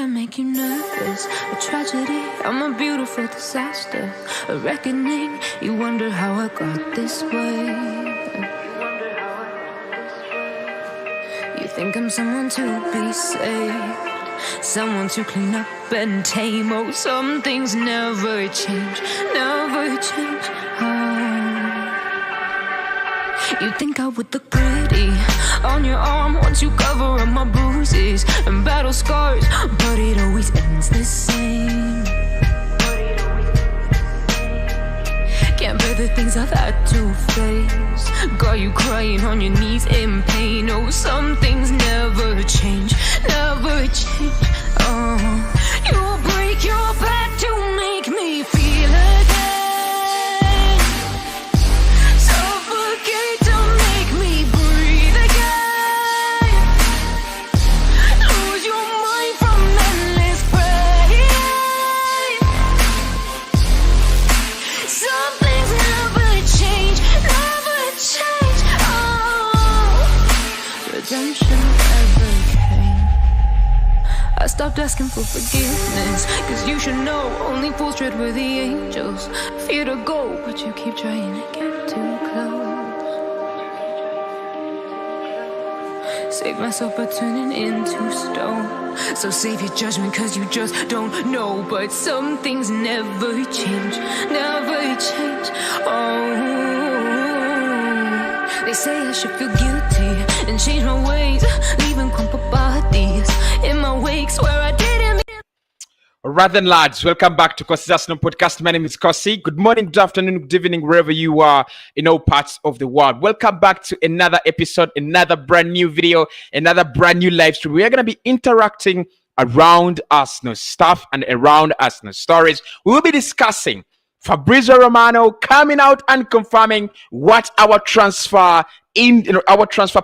I make you nervous? A tragedy, I'm a beautiful disaster. A reckoning, you wonder how I got this way. You think I'm someone to be saved, someone to clean up and tame. Oh, some things never change, never change. You think I would look pretty on your arm once you cover up my bruises and battle scars, but it always ends the same. Can't bear the things I've had to face, got you crying on your knees in pain. Oh, some things never change, never change. You'll break your back to make me feel again, suffocate to make me breathe again, lose your mind from endless pain. Some things never change, never change. Redemption ever came. I stopped asking for forgiveness, cause you should know only fools tread where the angels fear to go, but you keep trying to get too close. Save myself by turning into stone, so save your judgment cause you just don't know. But some things never change, never change. They say I should feel guilty and change my ways, leaving crumpled bodies in my wake. Swear I didn't. Alright then, lads, welcome back to Cossy's Arsenal podcast. My name is Cossy. Good morning, good afternoon, good evening, wherever you are in all parts of the world. Welcome back to another episode, another brand new video, another brand new live stream. We are going to be interacting around Arsenal stuff and around Arsenal stories. We will be discussing Fabrizio Romano coming out and confirming what our transfer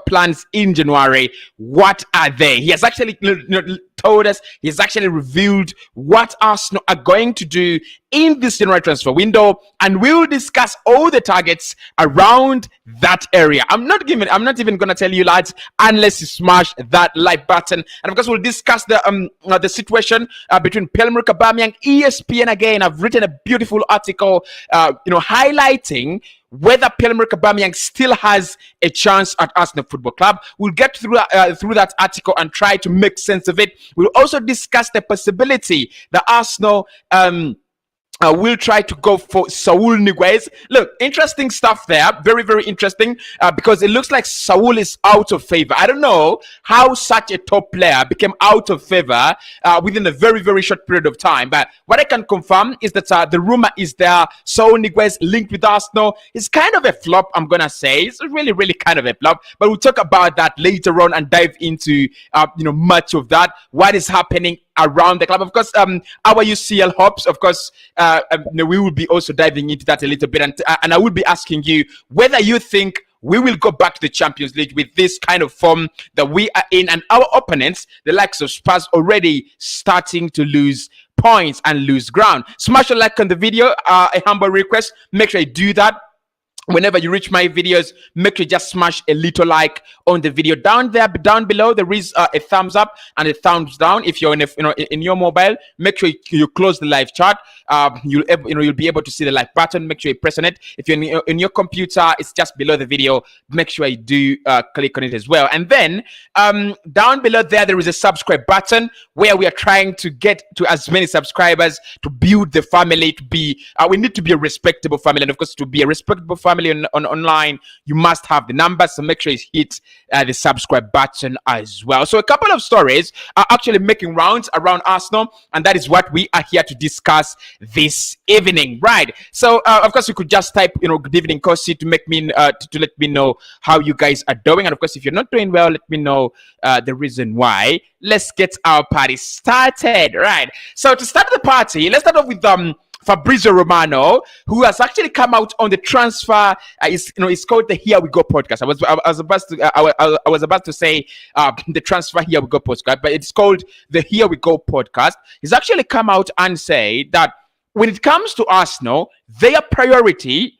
plans in January. What are they? He has actually told us, he's actually revealed what Arsenal are going to do in this January transfer window, and we will discuss all the targets around that area. I'm not even gonna tell you, lads, unless you smash that like button. And of course, we'll discuss the situation between Pierre-Emerick Aubameyang. ESPN again have written a beautiful article, highlighting whether Pierre-Emerick Aubameyang still has a chance at Arsenal Football Club. We'll get through that article and try to make sense of it. We'll also discuss the possibility that Arsenal we'll try to go for Saul Niguez. Look, interesting stuff there. Very, very interesting because it looks like Saul is out of favor. I don't know how such a top player became out of favor within a very, very short period of time. But what I can confirm is that the rumor is there. Saul Niguez linked with Arsenal. It's kind of a flop, I'm going to say. It's really, really kind of a flop. But we'll talk about that later on and dive into, much of that. What is happening around the club. Of course, our UCL hopes, of course, we will be also diving into that a little bit. And I will be asking you whether you think we will go back to the Champions League with this kind of form that we are in, and our opponents, the likes of Spurs, already starting to lose points and lose ground. Smash a like on the video, a humble request. Make sure you do that. Whenever you reach my videos, make sure you just smash a little like on the video. Down below, there is a thumbs up and a thumbs down. If you're in your mobile, make sure you close the live chat. You'll be able to see the like button. Make sure you press on it. If you're in your computer, it's just below the video. Make sure you do click on it as well. And then down below there is a subscribe button where we are trying to get to as many subscribers to build the family. We need to be a respectable family, and of course, to be a respectable family online, you must have the numbers. So make sure you hit the subscribe button as well. So a couple of stories are actually making rounds around Arsenal, and that is what we are here to discuss this evening, right? So of course, you could just type good evening Cossy to make me to let me know how you guys are doing. And of course, if you're not doing well, let me know the reason why. Let's get our party started, right? So to start the party, let's start off with Fabrizio Romano, who has actually come out on the transfer. It's called the Here We Go podcast. I was about to say the transfer Here We Go podcast, but it's called the Here We Go podcast. He's actually come out and say that when it comes to Arsenal, their priority,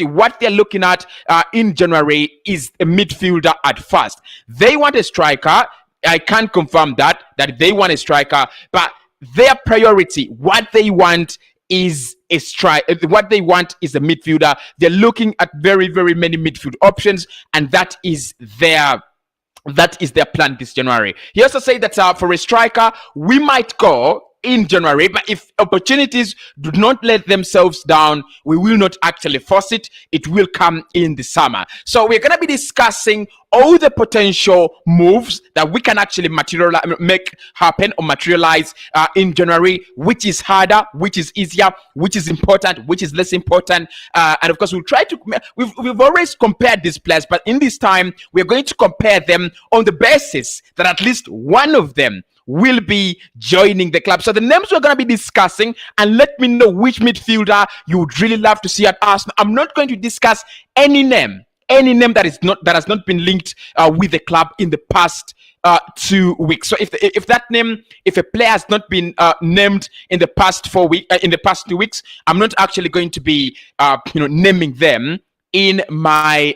what they're looking at in January is a midfielder at first. They want a striker. I can't confirm that they want a striker, but their priority, what they want is a strike. What they want is a midfielder. They're looking at very, very many midfield options, and that is their plan this January. He also said that for a striker, we might go in January, but if opportunities do not let themselves down, we will not actually force it. It will come in the summer. So we're going to be discussing all the potential moves that we can actually make happen or materialize in January, which is harder, which is easier, which is important, which is less important. And of course, we'll try to, we've always compared these players, but in this time, we're going to compare them on the basis that at least one of them will be joining the club. So the names we're going to be discussing, and let me know which midfielder you would really love to see at Arsenal. I'm not going to discuss any name that has not been linked with the club in the past 2 weeks. So if a player has not been named in the past 2 weeks, I'm not actually going to be naming them in my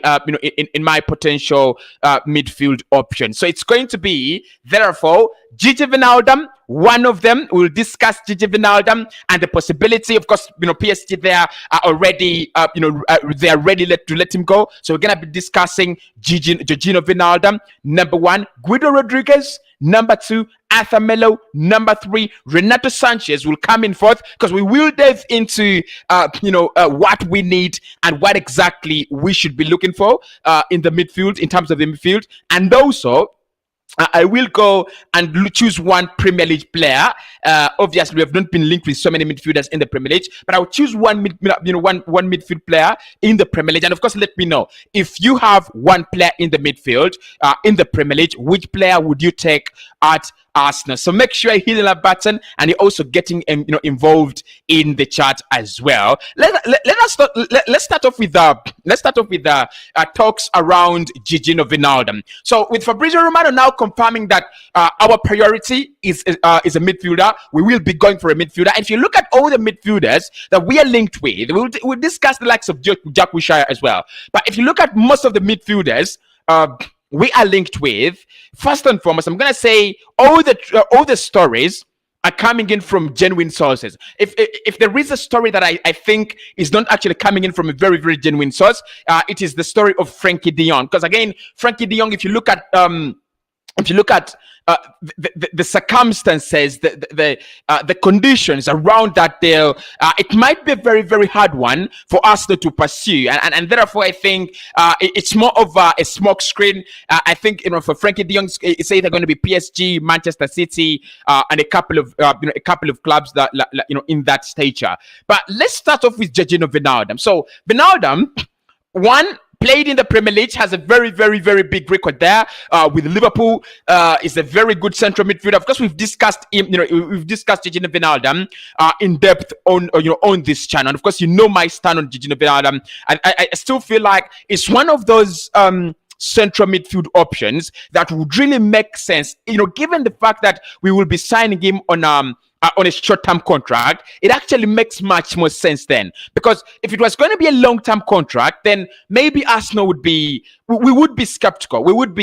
in my potential midfield option. So it's going to be, therefore, Gini Wijnaldum, one of them. We'll discuss Gini Wijnaldum and the possibility. Of course, PSG there are already they are ready to let him go. So we're gonna be discussing Gini Wijnaldum, number 1, Guido Rodriguez, number 2, Melo, number 3, Renato Sanches will come in fourth, because we will dive into what we need and what exactly we should be looking for in the midfield, in terms of the midfield. And also I will go and choose one Premier League player. Obviously, we have not been linked with so many midfielders in the Premier League, but I'll choose one midfield player in the Premier League. And of course, let me know if you have one player in the midfield in the Premier League, which player would you take at Arsenal? So make sure you hit that button, and you're also getting involved in the chat as well. Let's start off with talks around Gini Wijnaldum. So with Fabrizio Romano now confirming that our priority is a midfielder, we will be going for a midfielder. And if you look at all the midfielders that we are linked with, we'll discuss the likes of Jack Wilshere as well. But if you look at most of the midfielders we are linked with, first and foremost, I'm going to say all the stories are coming in from genuine sources. If there is a story that I think is not actually coming in from a very, very genuine source, it is the story of Frenkie de Jong. Because again, Frenkie de Jong, if you look at the circumstances, the conditions around that deal, it might be a very, very hard one for Arsenal to pursue, and therefore I think it's more of a smoke screen. I think for Frenkie de Jong, it's either going to be PSG, Manchester City, and a couple of clubs that in that stature. But let's start off with Gini Wijnaldum. So Wijnaldum, played in the Premier League, has a very, very, very big record there with Liverpool. Is a very good central midfielder. Of course, we've discussed him. We've discussed Gini Wijnaldum in depth on this channel. And of course, my stand on Gini Wijnaldum. I still feel like it's one of those central midfield options that would really make sense. Given the fact that we will be signing him on a short-term contract, it actually makes much more sense then. Because if it was going to be a long-term contract, then maybe Arsenal would be skeptical. We would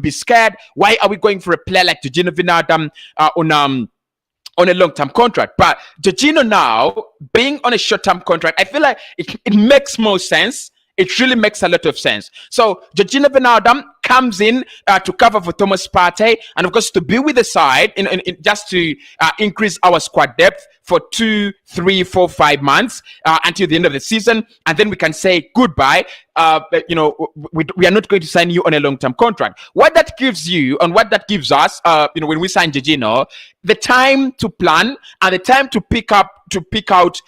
be scared. Why are we going for a player like Gini Wijnaldum on a long-term contract? But Gini now being on a short-term contract, I feel like it makes more sense. It really makes a lot of sense. So Gini Wijnaldum comes in to cover for Thomas Partey, and of course to be with the side just to increase our squad depth for 2, 3, 4, 5 months until the end of the season, and then we can say goodbye. We are not going to sign you on a long-term contract. What that gives you and what that gives us, when we sign Gini, the time to plan and the time to pick out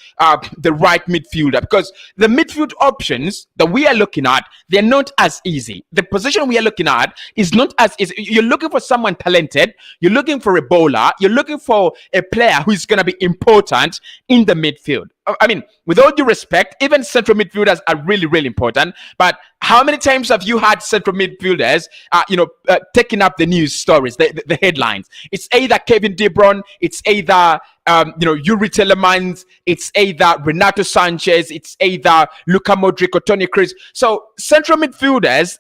the right midfielder, because the midfield options that we are looking at, they're not as easy. The position we are looking at is not as easy. You're looking for someone talented. You're looking for a bowler. You're looking for a player who is going to be important in the midfield. I mean, with all due respect, even central midfielders are really, really important. But how many times have you had central midfielders, taking up the news stories, the headlines? It's either Kevin De Bruyne, it's either Yuri Telemans, it's either Renato Sanches, it's either Luka Modric or Toni Kroos. So central midfielders,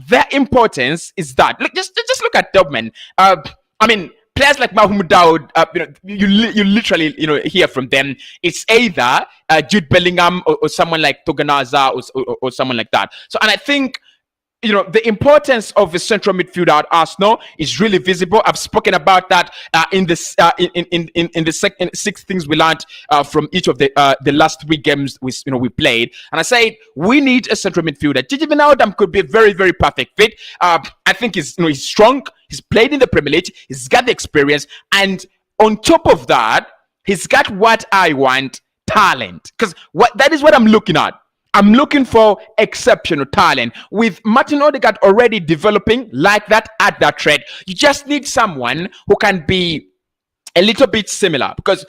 their importance is that just look at Dortmund. I mean, players like Mahmoud Daoud, you literally hear from them. It's either Jude Bellingham or someone like Toganaza or someone like that. So, and I think the importance of the central midfielder at Arsenal is really visible. I've spoken about that in the second 6 things we learned from each of the last 3 games we played. And I said we need a central midfielder. Gini Wijnaldum could be a very, very perfect fit. I think he's strong. He's played in the Premier League. He's got the experience, and on top of that, he's got what I want: talent. Because that is what I'm looking at. I'm looking for exceptional talent. With Martin Odegaard already developing like that at that trade, you just need someone who can be a little bit similar. Because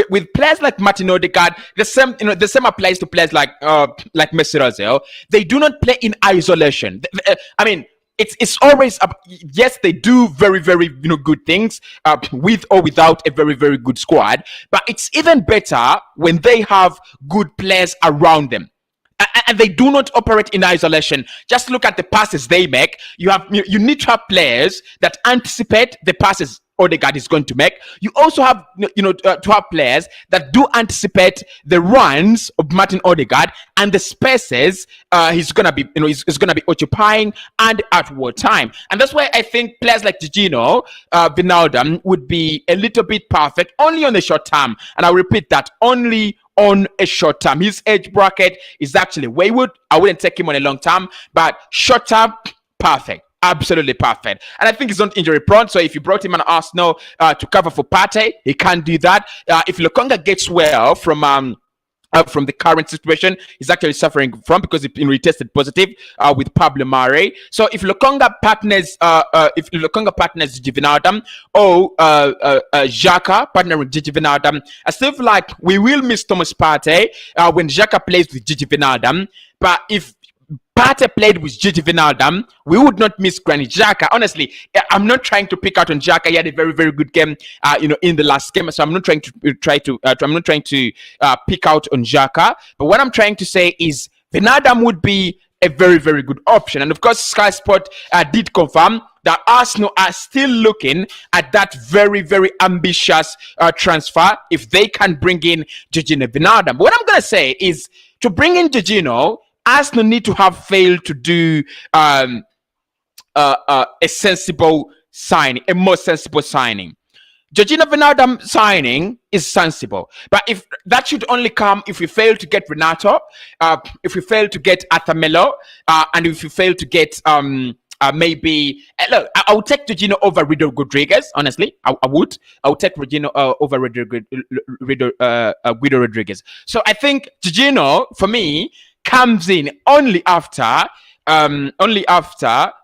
with players like Martin Odegaard, the same applies to players like Mesut Ozil. They do not play in isolation. I mean, it's always yes, they do very, very good things with or without a very, very good squad. But it's even better when they have good players around them. And they do not operate in isolation. Just look at the passes they make. You need to have players that anticipate the passes Odegaard is going to make. You also have to have players that do anticipate the runs of Martin Odegaard and the spaces he's gonna be occupying and at what time. And that's why I think players like Gini Wijnaldum would be a little bit perfect only on the short term. And I'll repeat that, only on a short term. His age bracket is actually wayward. I wouldn't take him on a long term, but short term, perfect. Absolutely perfect. And I think he's not injury prone. So if you brought him on Arsenal to cover for Partey, he can't do that. If Lokonga gets well from the current situation he's actually suffering from, because he tested positive with Pablo Mari. So if Lokonga partners Gini Wijnaldum or Xhaka partner with Gini Wijnaldum, I still feel like we will miss Thomas Partey when Xhaka plays with Gini Wijnaldum. But if Partey played with Gini Wijnaldum, we would not miss Granit Xhaka. Honestly, I'm not trying to pick out on Xhaka. He had a very, very good game, in the last game. So I'm not trying to pick out on Xhaka. But what I'm trying to say is Wijnaldum would be a very, very good option. And of course, Sky Sport did confirm that Arsenal are still looking at that very, very ambitious transfer if they can bring in Gini Wijnaldum. But what I'm going to say is, to bring in Gini, Arsenal need to have failed to do a sensible signing, a more sensible signing. Gini Wijnaldum signing is sensible, but if that should only come if we fail to get Renato, if we fail to get Melo, and if we fail to get maybe look, I would take Gini over Guido Rodriguez. Honestly, I would take Gini over Guido Rodriguez. So I think Gini, for me, comes in only after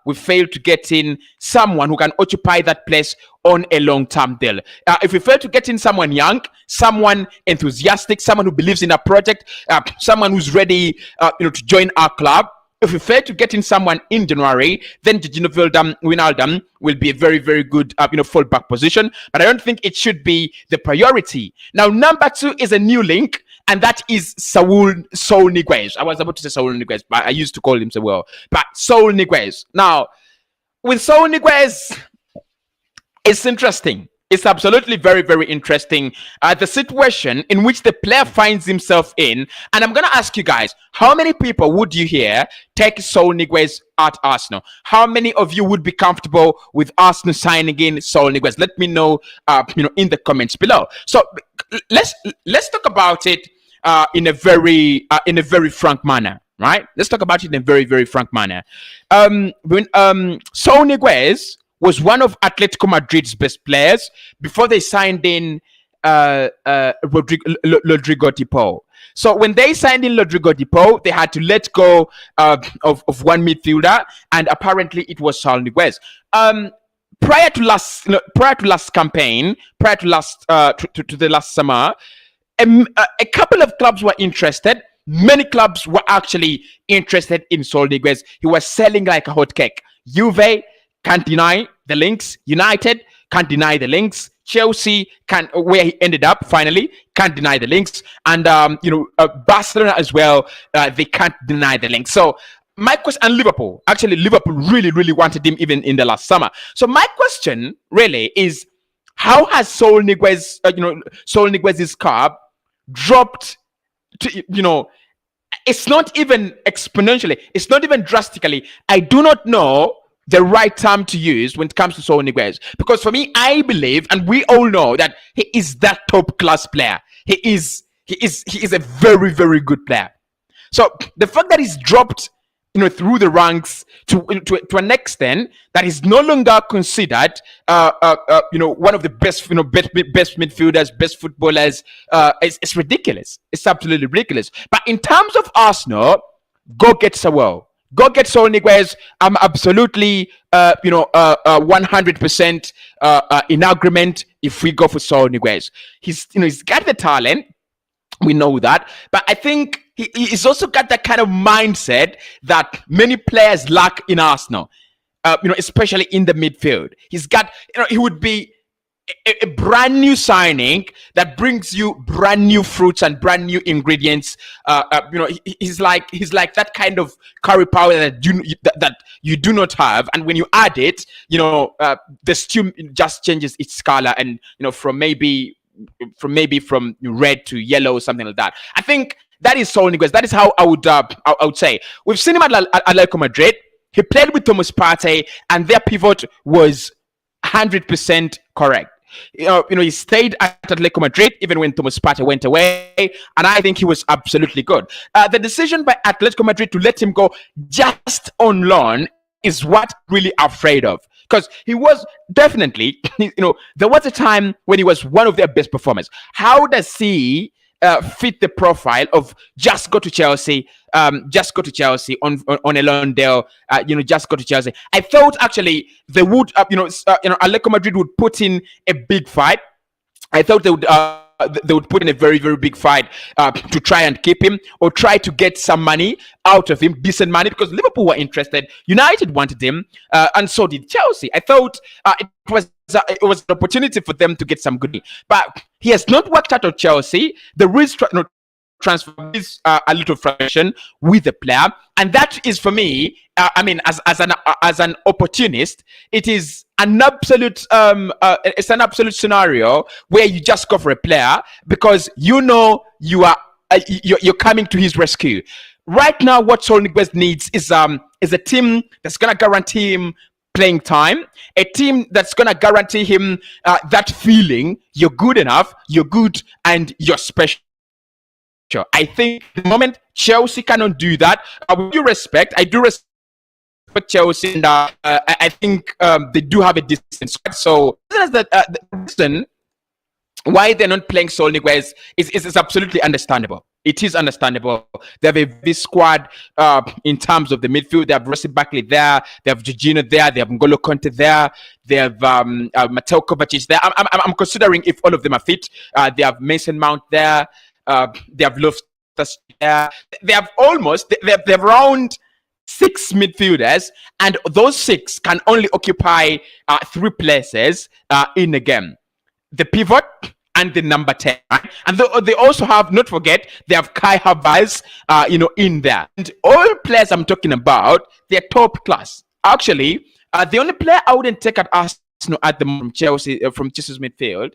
we fail to get in someone who can occupy that place on a long-term deal. If we fail to get in someone young, someone enthusiastic, someone who believes in a project, someone who's ready to join our club, if we fail to get in someone in January, then Gini Wijnaldum will be a very, very good fallback position. But I don't think it should be the priority. Now, number 2 is a new link, and that is Saul Niguez. I was about to say Saul Niguez, but I used to call him Saul. But Saul Niguez. Now, with Saul Niguez, it's interesting. It's absolutely very, very interesting. The situation in which the player finds himself in. And I'm going to ask you guys, how many people would you hear take Saul Niguez at Arsenal? How many of you would be comfortable with Arsenal signing in Saul Niguez? Let me know, in the comments below. So let's talk about it in a very frank manner, right? Let's talk about it in a very, very frank manner. When Saul Niguez was one of Atletico Madrid's best players before they signed in Rodrigo de Paul. So when they signed in Rodrigo de Paul, they had to let go of one midfielder, and apparently it was Saul Niguez. Prior to last campaign, prior to the last summer, a couple of clubs were interested. Many clubs were actually interested in Saul Niguez. He was selling like a hot cake. Juve can't deny the links. United can't deny the links. Chelsea where he ended up finally, can't deny the links. And Barcelona as well, they can't deny the links. So my question, and Liverpool really wanted him even in the last summer. So my question really is, how has Saul Niguez, Saul Niguez's card dropped to, it's not even exponentially, it's not even drastically. I do not know the right term to use when it comes to Saul Niguez, because for me, I believe, and we all know, that he is that top class player. He is a very, very good player. So the fact that he's dropped, through the ranks to an extent that is no longer considered, one of the best, best midfielders, best footballers, it's ridiculous. It's absolutely ridiculous. But in terms of Arsenal, go get Saul. Go get Saul Niguez. I'm absolutely, 100% in agreement if we go for Saul Niguez. He's got the talent. We know that. But I think he's also got that kind of mindset that many players lack in Arsenal, especially in the midfield. He's got, he would be a brand new signing that brings you brand new fruits and brand new ingredients. He's like that kind of curry powder that you do not have, and when you add it, the stew just changes its color, and from red to yellow or something like that. I think that is Saul Niguez. That is how I would say. We've seen him at Atletico Madrid. He played with Thomas Partey, and their pivot was 100% correct. He stayed at Atletico Madrid even when Thomas Partey went away, and I think he was absolutely good. The decision by Atletico Madrid to let him go just on loan is what I'm really afraid of, because he was definitely, there was a time when he was one of their best performers. How does he fit the profile of just go to Chelsea on a loan deal, just go to Chelsea? I thought actually they would, Atletico Madrid would put in a big fight. I thought they would put in a very, very big fight to try and keep him, or try to get some money out of him, decent money, because Liverpool were interested, United wanted him, and so did Chelsea. I thought it was an opportunity for them to get some good money. But he has not worked out of Chelsea. The transfer is a little frustration with the player, and that is, for me, as an opportunist, it is an absolute it's an absolute scenario where you just go for a player because you are you're coming to his rescue. Right now, what Saul Niguez needs is a team that's gonna guarantee him playing time, a team that's gonna guarantee him that feeling you're good enough, you're good, and you're special. I think at the moment Chelsea cannot do that. With due respect, I do respect Chelsea, and I think they do have a decent squad. So the reason why they're not playing Saul Niguez is absolutely understandable. It is understandable. They have a big squad in terms of the midfield. They have Rossi Barkley there. They have Jorginho there. They have N'Golo Conte there. They have Mateo Kovacic there. I'm considering if all of them are fit. They have Mason Mount there. They have Loftus there. They have around 6 midfielders, and those 6 can only occupy 3 places in a game: the pivot and the number 10. Right? And they also have, not forget, they have Kai Havertz, in there. And all players I'm talking about, they're top class. Actually, the only player I wouldn't take at Arsenal at the moment from Chelsea's midfield.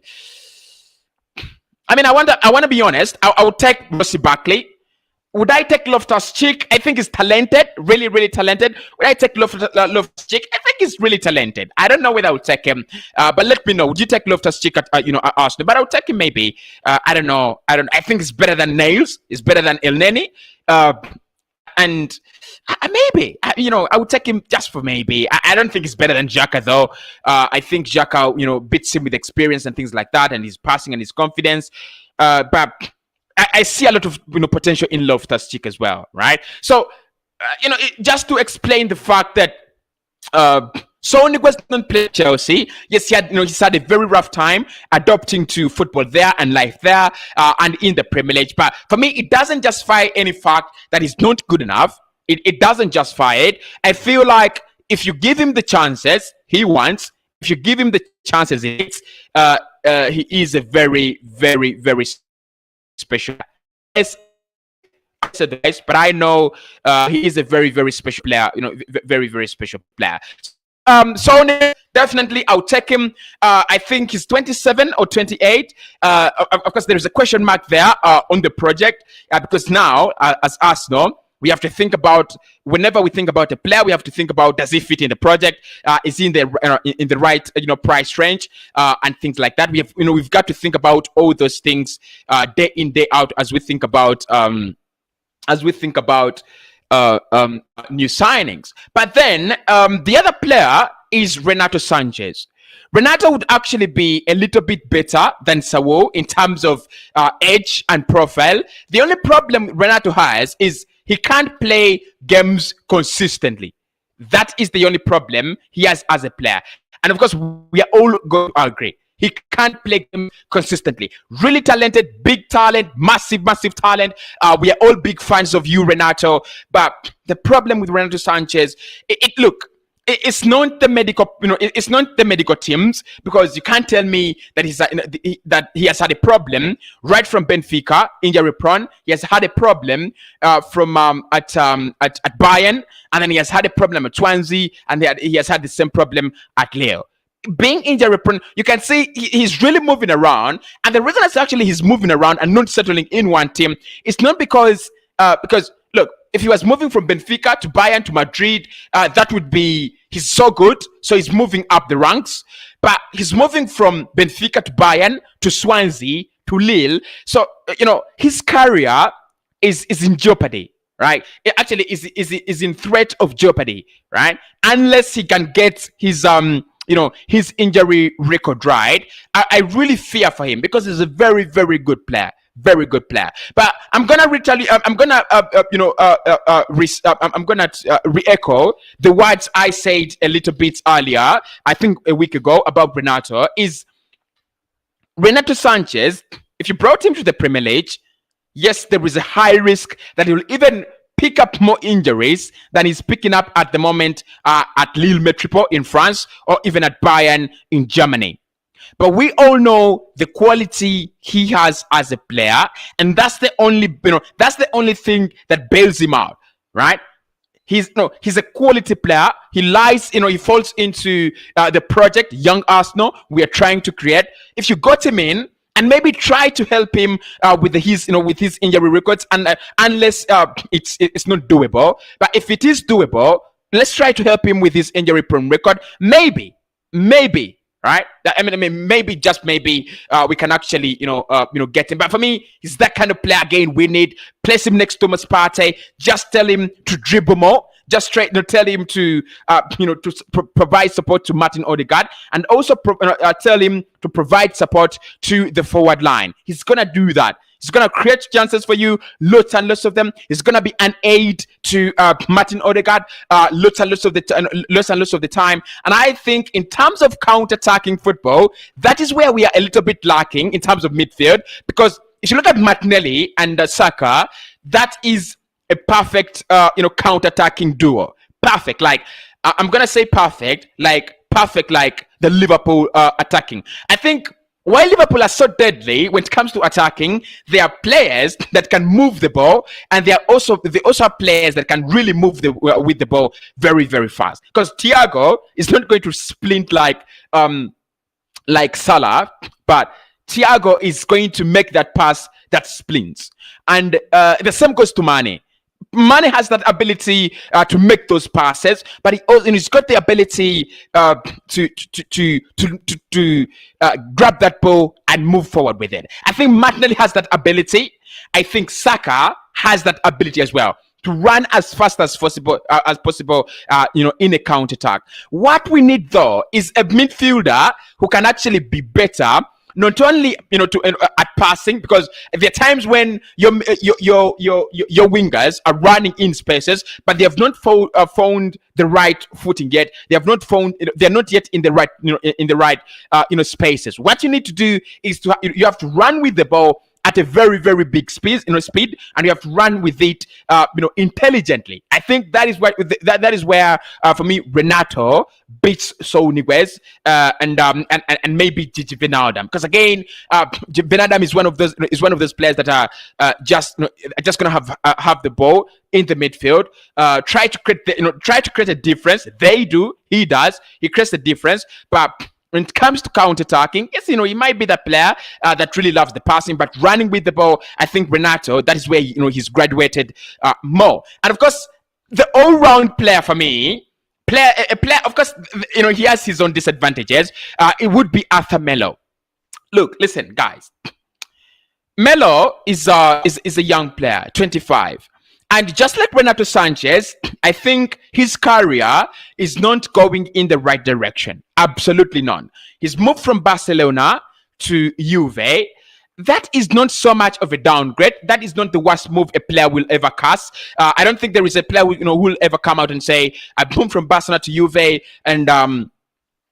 I want to be honest. I would take Rossi Barkley. Would I take Loftus-Cheek? I think he's talented, really, really talented. Would I take Loftus-Cheek? I think he's really talented. I don't know whether I would take him, but let me know. Would you take Loftus-Cheek at Arsenal? But I would take him maybe. I don't know. I think it's better than Nails. It's better than El Neni. And maybe, I would take him just for maybe. I don't think it's better than Xhaka, though. I think Xhaka, beats him with experience and things like that, and his passing and his confidence. But I see a lot of potential in Loftus-Cheek as well, right? So, just to explain the fact that Saul Niguez didn't play Chelsea. Yes, he's had a very rough time adapting to football there and life there and in the Premier League. But for me, it doesn't justify any fact that he's not good enough. It doesn't justify it. I feel like if you give him the chances he wants, if you give him the chances he needs, he is a very, very, very special. Yes, advice, but I know he is a very, very special player. Very, very special player. Sony, definitely, I'll take him. I think he's 27 or 28. Of course, there is a question mark there on the project because now, as Arsenal, we have to think about, whenever we think about a player, we have to think about, does he fit in the project? Is he in the right price range and things like that? We've got to think about all those things day in, day out as we think about new signings. But then the other player is Renato Sanches. Renato would actually be a little bit better than Saul in terms of edge and profile. The only problem Renato has is he can't play games consistently. That is the only problem he has as a player. And of course, we are all going to agree. He can't play them consistently. Really talented, big talent, massive talent. We are all big fans of you, Renato. But the problem with Renato Sanches, it's not the medical, it's not the medical teams, because you can't tell me that that he has had a problem right from Benfica, injury prone. He has had a problem at Bayern, and then he has had a problem at Swansea, and he has had the same problem at Lille. Being injury prone, you can see he's really moving around, and the reason that's actually he's moving around and not settling in one team is not because look, if he was moving from Benfica to Bayern to Madrid, that would be, he's so good, so he's moving up the ranks. But he's moving from Benfica to Bayern to Swansea to Lille, so his career is in jeopardy, right? It actually is in threat of jeopardy, right? Unless he can get his his injury record right. I really fear for him because he's a very, very good player. Very good player. But I'm gonna retell you. I'm gonna re-echo the words I said a little bit earlier. I think a week ago about Renato. Is Renato Sanches? If you brought him to the Premier League, yes, there is a high risk that he will even pick up more injuries than he's picking up at the moment at Lille Metropole in France, or even at Bayern in Germany. But we all know the quality he has as a player, and that's the only thing that bails him out, right? He's a quality player. He lies, he falls into the project Young Arsenal we are trying to create. If you got him in and maybe try to help him with his injury records, and unless it's not doable, but if it is doable, let's try to help him with his injury prone record. Maybe, right? I mean, maybe, just maybe, we can actually, get him. But for me, he's that kind of player. Again, we need, place him next to Thomas Partey. Just tell him to dribble more. Just tell him to, provide support to Martin Odegaard, and also tell him to provide support to the forward line. He's gonna do that. He's gonna create chances for you, lots and lots of them. He's gonna be an aid to Martin Odegaard, lots and lots of the time. And I think in terms of counter-attacking football, that is where we are a little bit lacking in terms of midfield. Because if you look at Martinelli and Saka, that is a perfect, counter-attacking duo. Perfect, I'm gonna say perfect, like the Liverpool attacking. I think while Liverpool are so deadly when it comes to attacking, they are players that can move the ball, and they also have players that can really move with the ball very, very fast. Because Thiago is not going to sprint like Salah, but Thiago is going to make that pass that splints. And the same goes to Mane. Mane has that ability to make those passes, but he's got the ability to grab that ball and move forward with it. I think Martinelli has that ability. I think Saka has that ability as well to run as fast as possible, in a counter attack. What we need though is a midfielder who can actually be better. Not only at passing, because there are times when your wingers are running in spaces, but they have not found the right footing yet. They have not found. They're not yet in the right spaces. What you need to do is you have to run with the ball at a very, very big speed, and you have to run with it, intelligently. I think that is what that is where, for me, Renato beats Saul Niguez, and maybe Gini Wijnaldum, because again, Wijnaldum is one of those players that are just gonna have the ball in the midfield, try to create a difference. He does. He creates a difference, but when it comes to counter-attacking, yes, he might be the player that really loves the passing, but running with the ball, I think Renato, that is where he's graduated more. And of course, the all-round player for me, a player, of course, he has his own disadvantages. It would be Melo. Look, listen, guys. Melo is a young player, 25. And just like Renato Sanches, I think his career is not going in the right direction. Absolutely none. He's moved from Barcelona to Juve. That is not so much of a downgrade. That is not the worst move a player will ever cast. I don't think there is a player who will ever come out and say, I moved from Barcelona to Juve, and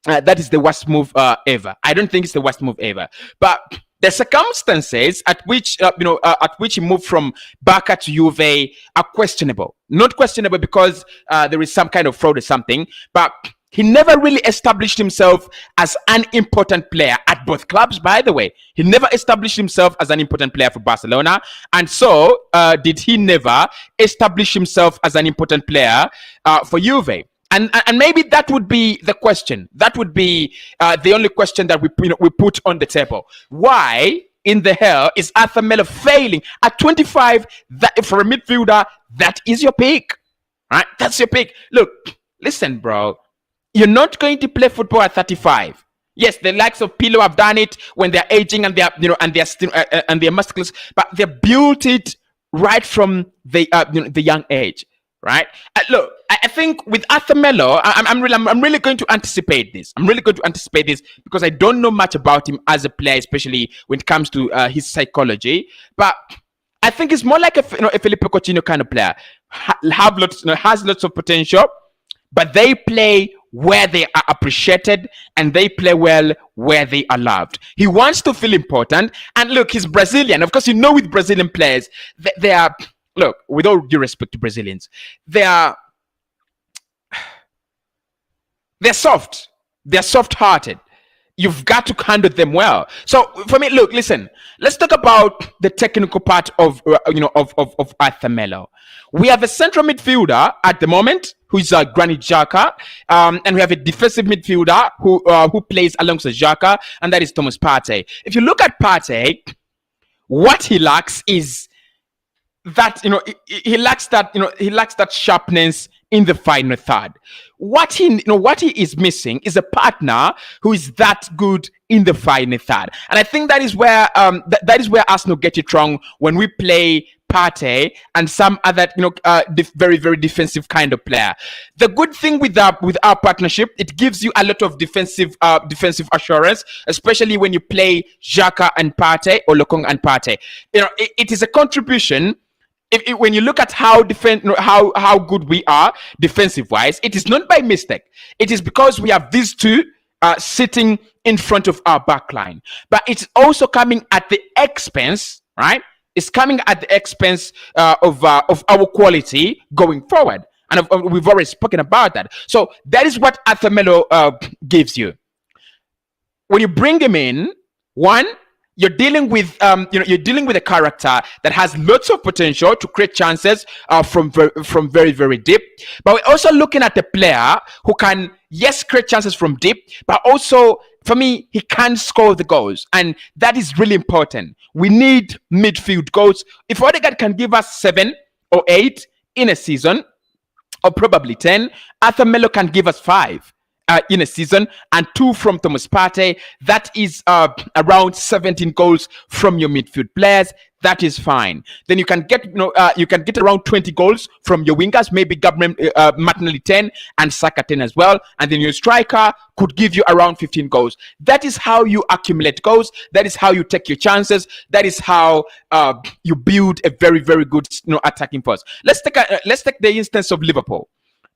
that is the worst move ever. I don't think it's the worst move ever. But the circumstances at which he moved from Barca to Juve are questionable. Not questionable because there is some kind of fraud or something, but he never really established himself as an important player at both clubs, by the way. He never established himself as an important player for Barcelona, and so did he never establish himself as an important player for Juve. And maybe that would be the question. That would be the only question that we put on the table. Why in the hell is Melo failing at 25? That for a midfielder, that is your peak, right? That's your peak. Look, listen, bro. You're not going to play football at 35. Yes, the likes of Pirlo have done it when they're aging and they're still musculars, but they built it right from the young age. Right? Look, I think with Melo, I'm really going to anticipate this. I'm really going to anticipate this because I don't know much about him as a player, especially when it comes to his psychology. But I think it's more like a Felipe Coutinho kind of player. Has lots of potential, but they play where they are appreciated and they play well where they are loved. He wants to feel important. And look, he's Brazilian. Of course, with Brazilian players, they are... Look, with all due respect to Brazilians, they're soft. They're soft-hearted. You've got to handle them well. So for me, look, listen. Let's talk about the technical part of Melo. We have a central midfielder at the moment who is Granit Xhaka, and we have a defensive midfielder who plays alongside Xhaka, and that is Thomas Partey. If you look at Partey, what he lacks is that he lacks that sharpness in the final third. What he is missing is a partner who is that good in the final third, and I think that is where Arsenal get it wrong when we play Partey and some other very, very defensive kind of player. The good thing with our partnership, it gives you a lot of defensive assurance, especially when you play Xhaka and Partey or Lokong and Partey. It is a contribution. When you look at how good we are defensive wise, it is not by mistake. It is because we have these two sitting in front of our back line. But it's also coming at the expense, right? It's coming at the expense of our quality going forward. And we've already spoken about that. So that is what Melo gives you. When you bring him in, one, you're dealing with a character that has lots of potential to create chances from very, very deep. But we're also looking at a player who can, yes, create chances from deep, but also, for me, he can score the goals, and that is really important. We need midfield goals. If Odegaard can give us 7 or 8 in a season, or probably 10, Melo can give us 5. In a season, and 2 from Thomas Partey. That is around 17 goals from your midfield players. That is fine. Then you can get around 20 goals from your wingers, maybe Martinelli 10 and Saka 10 as well. And then your striker could give you around 15 goals. That is how you accumulate goals. That is how you take your chances. That is how you build a very, very good attacking force. Let's take the instance of Liverpool.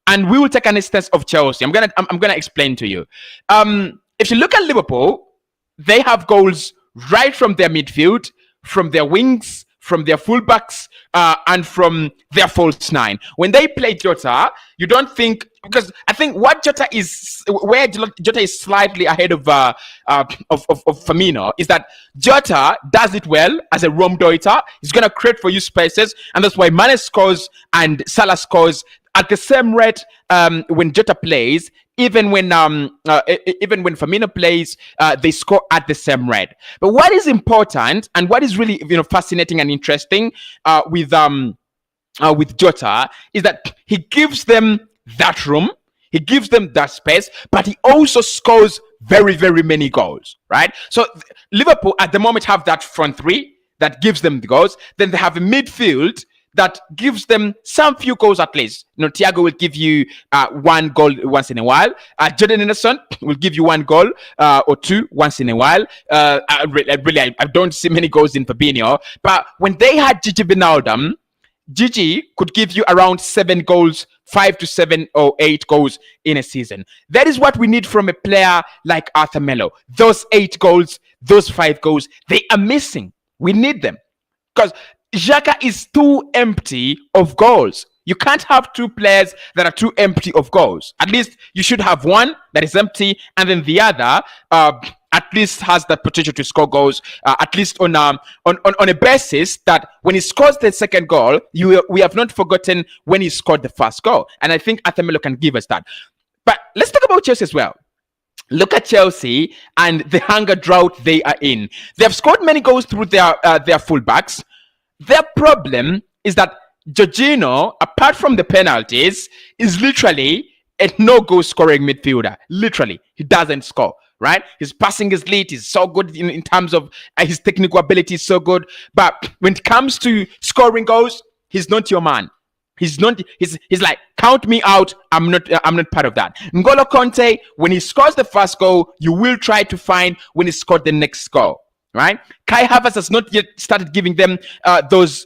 And we will take an instance of Chelsea. I'm gonna explain to you. If you look at Liverpool, they have goals right from their midfield, from their wings, from their fullbacks, and from their false nine. When they play Jota, you don't think, because I think where Jota is slightly ahead of Firmino is that Jota does it well as a Rom Deuter. He's going to create for you spaces, and that's why Mane scores and Salah scores at the same rate when Jota plays. Even when Firmino plays, they score at the same rate. But what is important and what is really fascinating and interesting with Jota is that he gives them that room, he gives them that space, but he also scores very, very many goals. Right? So Liverpool at the moment have that front three that gives them the goals. Then they have a midfield that gives them some few goals at least. Thiago will give you one goal once in a while. Jordan Henderson will give you one goal or two once in a while. I don't see many goals in Fabinho. But when they had Gini Wijnaldum, Gigi could give you around 7 goals, 5 to 7 or 8 goals in a season. That is what we need from a player like Arthur Melo. Those 8 goals, those 5 goals, they are missing. We need them. Because Xhaka is too empty of goals. You can't have 2 players that are too empty of goals. At least you should have one that is empty, and then the other at least has the potential to score goals. At least on a basis that when he scores the second goal, we have not forgotten when he scored the first goal. And I think Arthur Melo can give us that. But let's talk about Chelsea as well. Look at Chelsea and the hunger drought they are in. They have scored many goals through their fullbacks. Their problem is that Jorginho, apart from the penalties, is literally a no-goal scoring midfielder. Literally, he doesn't score, right? His passing is elite. He's so good in terms of his technical ability is so good. But when it comes to scoring goals, he's not your man. He's not. He's like, count me out. I'm not part of that. N'Golo Conte, when he scores the first goal, you will try to find when he scored the next goal. Right, Kai Havertz has not yet started giving them those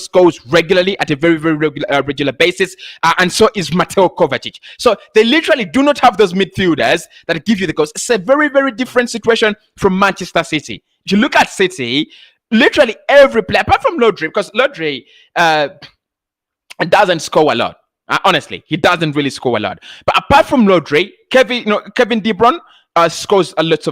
goals regularly at a very, very regular basis, and so is Mateo Kovacic. So they literally do not have those midfielders that give you the goals. It's a very, very different situation from Manchester City. If you look at City, literally every player, apart from Rodri, because Rodri doesn't score a lot. Honestly, he doesn't really score a lot. But apart from Rodri, Kevin De Bruyne scores lots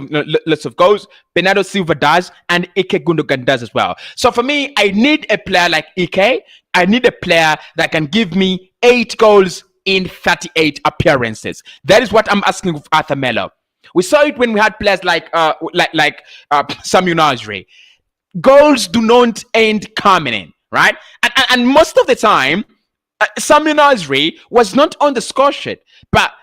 of goals. Bernardo Silva does, and Ike Gundogan does as well. So for me, I need a player like Ike. I need a player that can give me 8 goals in 38 appearances. That is what I'm asking of Arthur Melo. We saw it when we had players like Samuel Nasri. Goals do not end coming in, right? And most of the time, Samuel Nasri was not on the score sheet, but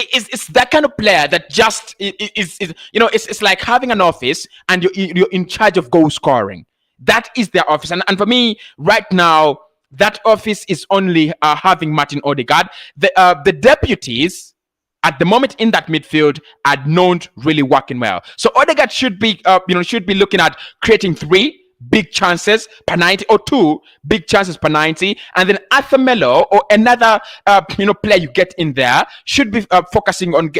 it's that kind of player that just it's like having an office and you're in charge of goal scoring. That is their office, and for me right now, that office is only having Martin Odegaard. The deputies at the moment in that midfield are not really working well. So Odegaard should be looking at creating 3 big chances per 90 or 2 big chances per 90, and then Arthur Melo or another player you get in there should be focusing on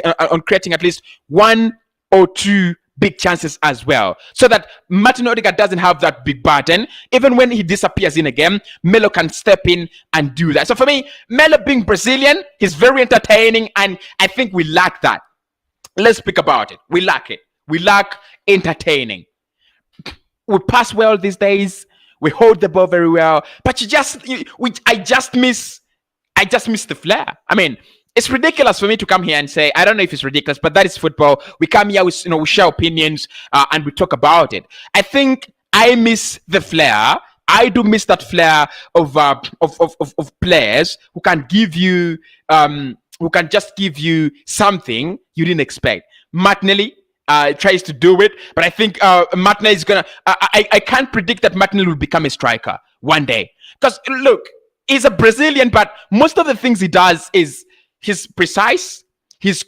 creating at least 1 or 2 big chances as well, so that Martin Odegaard doesn't have that big burden. Even when he disappears in a game, Melo can step in and do that. So for me, Melo being Brazilian, he's very entertaining, and I think we lack that. Let's speak about it. We lack it. We lack entertaining. We pass well these days. We hold the ball very well, but I just miss the flair. I mean, it's ridiculous for me to come here and say, I don't know if it's ridiculous, but that is football. We come here, we share opinions, and we talk about it. I think I miss the flair. I do miss that flair of players who can give you, who can just give you something you didn't expect. Martinelli tries to do it, but I think Martinelli is gonna. I can't predict that Martinelli will become a striker one day. Because look, he's a Brazilian, but most of the things he does is he's precise, he's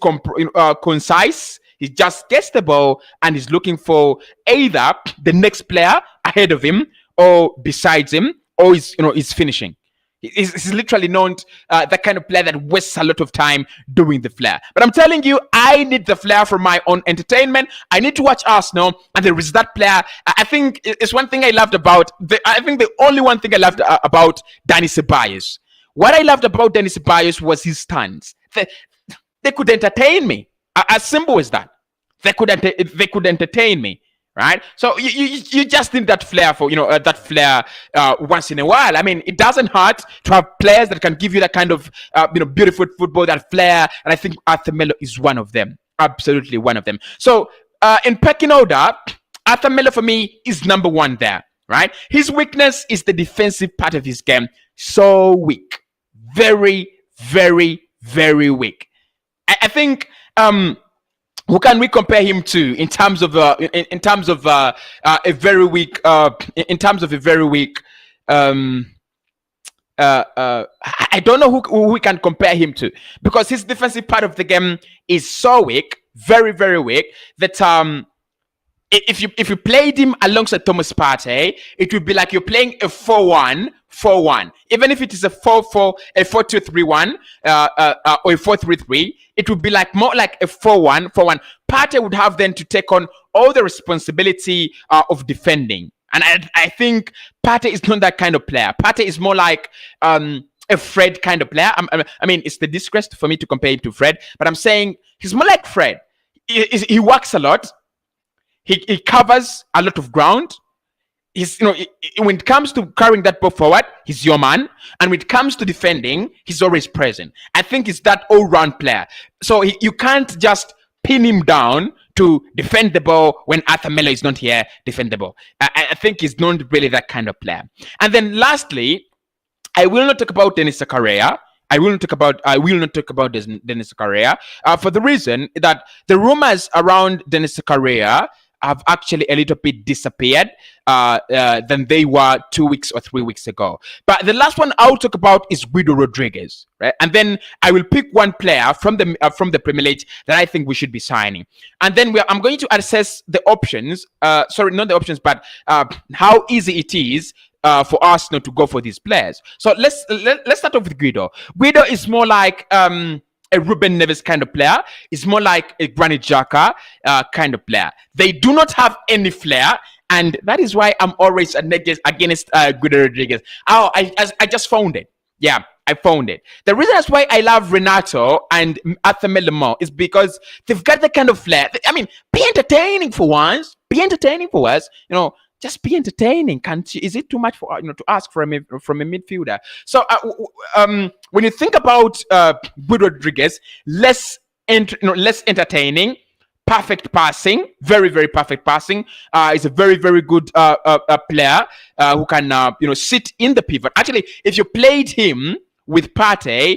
concise. He just gets the ball and he's looking for either the next player ahead of him or besides him, or he's finishing. He's literally not the kind of player that wastes a lot of time doing the flair. But I'm telling you, I need the flair for my own entertainment. I need to watch Arsenal, and there is that player. I think it's one thing I loved about. I think the only one thing I loved about Dani Ceballos. What I loved about Dani Ceballos was his stance. They could entertain me. As simple as that. They could entertain me. Right, so you just need that flair for that flair once in a while. I mean, it doesn't hurt to have players that can give you that kind of beautiful football, that flair, and I think Arthur Melo is one of them, absolutely one of them. So in pecking order, Arthur Melo for me is number one there. Right, his weakness is the defensive part of his game. So weak, very, very, very weak. I think. Who can we compare him to in terms of a very weak I don't know who we can compare him to, because his defensive part of the game is so weak, very, very weak, that if you played him alongside Thomas Partey, it would be like you're playing a 4-1-4-1. Even if it is a 4-4, a 4-2-3-1, or a 4-3-3, it would be like more like a 4-1-4-1. Partey would have then to take on all the responsibility of defending. And I think Partey is not that kind of player. Partey is more like a Fred kind of player. I mean, it's the disgrace for me to compare him to Fred, but I'm saying he's more like Fred. He works a lot. He covers a lot of ground. When it comes to carrying that ball forward, he's your man. And when it comes to defending, he's always present. I think it's that all-round player. So you can't just pin him down to defend the ball when Arthur Melo is not here, defend the ball. I think he's not really that kind of player. And then lastly, I will not talk about Denis Zakaria. I will not talk about Denis Zakaria for the reason that the rumors around Denis Zakaria have actually a little bit disappeared than they were 2 weeks or 3 weeks ago. But the last one I'll talk about is Guido Rodriguez, right? And then I will pick one player from the Premier League that I think we should be signing. And then I'm going to assess the options. Sorry, not the options, but how easy it is for Arsenal to go for these players. So let's start off with Guido. Guido is more like a Ruben Neves kind of player. Is more like a Granit Xhaka kind of player. They do not have any flair, and that is why I'm always against Guido Rodriguez. Oh, I just found it. Yeah, I found it. The reason that's why I love Renato and Arthur Melo more is because they've got the kind of flair. I mean, be entertaining for once. Be entertaining for us. Just be entertaining. Can't you? Is it too much for to ask from a midfielder? So when you think about Guido Rodriguez, less entertaining, perfect passing, very, very perfect passing. He's a very, very good player who can sit in the pivot. Actually, if you played him with Partey,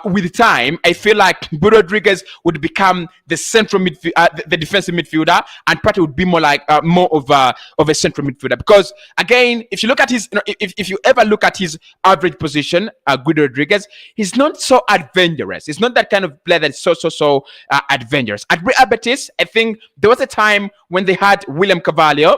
with time, I feel like Guido Rodriguez would become the central midfield, the defensive midfielder, and Partey would be more like more of a central midfielder. Because again, if you look at his, if you ever look at his average position, Guido Rodriguez, he's not so adventurous. He's not that kind of player that's so adventurous. At Real Betis, I think there was a time when they had William Carvalho.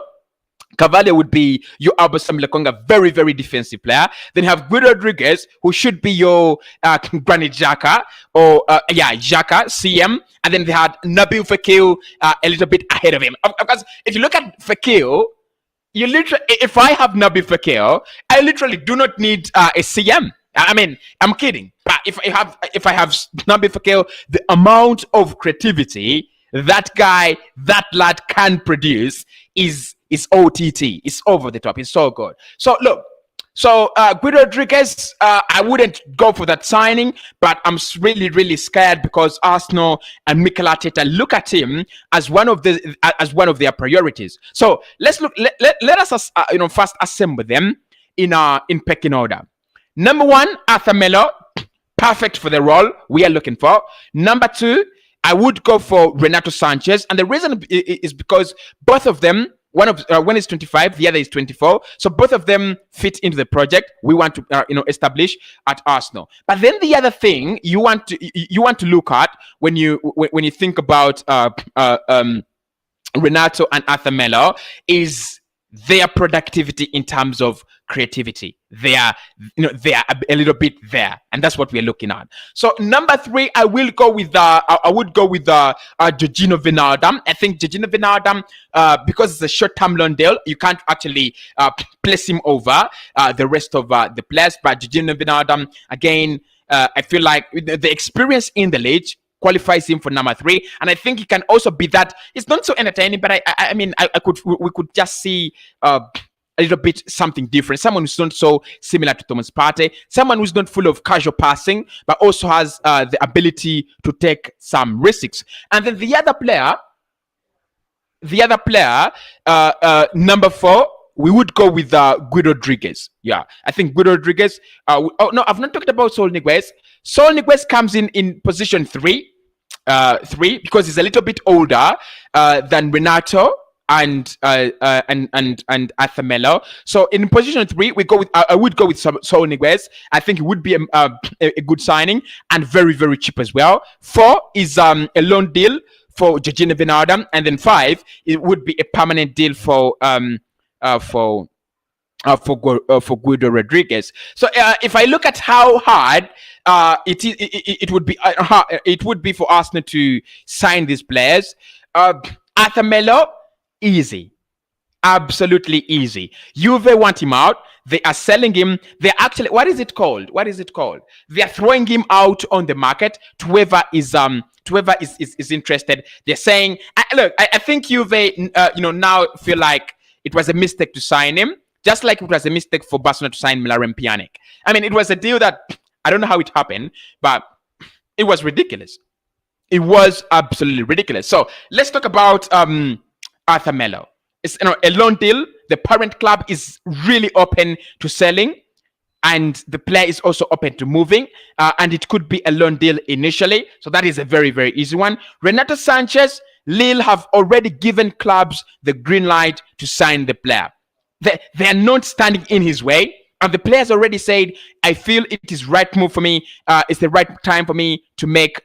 Carvalho would be your Albert Lokonga, very, very defensive player. Then you have Guido Rodriguez, who should be your Granit Xhaka, or Xhaka, CM. And then they had Nabil Fekir a little bit ahead of him. Because if you look at Fekir, you literally, if I have Nabil Fekir, I literally do not need a CM. I mean, I'm kidding. But if I have Nabil Fekir, the amount of creativity that lad can produce is OTT. It's over the top. It's so good. So look, Guido Rodriguez, I wouldn't go for that signing, but I'm really, really scared because Arsenal and Mikel Arteta look at him as one of their priorities. So let's look. Let us first assemble them in pecking order. Number one, Arthur Melo, perfect for the role we are looking for. Number two, I would go for Renato Sanches, and the reason is because both of them, one is 25, the other is 24, so both of them fit into the project we want to establish at Arsenal. But then the other thing you want to look at when you think about Renato and Arthur Melo is their productivity in terms of creativity. They are a little bit there, and that's what we're looking at. So number 3, I would go with Gini Wijnaldum. I think Gini Wijnaldum, because it's a short-term loan deal, you can't actually place him over the rest of the players. But Gini Wijnaldum, again, I feel like the experience in the league qualifies him for number 3, and I think he can also be that. It's not so entertaining, but we could just see a little bit something different. Someone who's not so similar to Thomas Partey, someone who's not full of casual passing, but also has the ability to take some risks. And then the other player, number 4. We would go with Gini Rodriguez. Yeah, I think Gini Rodriguez. Oh no, I've not talked about Saul Niguez. Saul Niguez comes in position 3, because he's a little bit older than Renato and Arthur Melo. So in position 3, I would go with Saul Niguez. I think it would be a good signing and very, very cheap as well. 4 is a loan deal for Gini Wijnaldum, and then 5 it would be a permanent deal for Gini Rodriguez. So if I look at how hard it would be for Arsenal to sign these players, Arthur Melo, easy, absolutely easy. Juve want him out. They are selling him. They're actually, what is it called? They are throwing him out on the market to whoever is interested. They're saying, I think Juve now feel like it was a mistake to sign him, just like it was a mistake for Barcelona to sign Miralem Pjanic. I mean, it was a deal that I don't know how it happened, but it was ridiculous. It was absolutely ridiculous. So let's talk about Arthur Melo. It's a loan deal. The parent club is really open to selling, and the player is also open to moving, and it could be a loan deal initially. So that is a very, very easy one. Renato Sanches, Lille have already given clubs the green light to sign the player. They are not standing in his way, and the players already said, I feel it is right move for me. It's the right time for me to make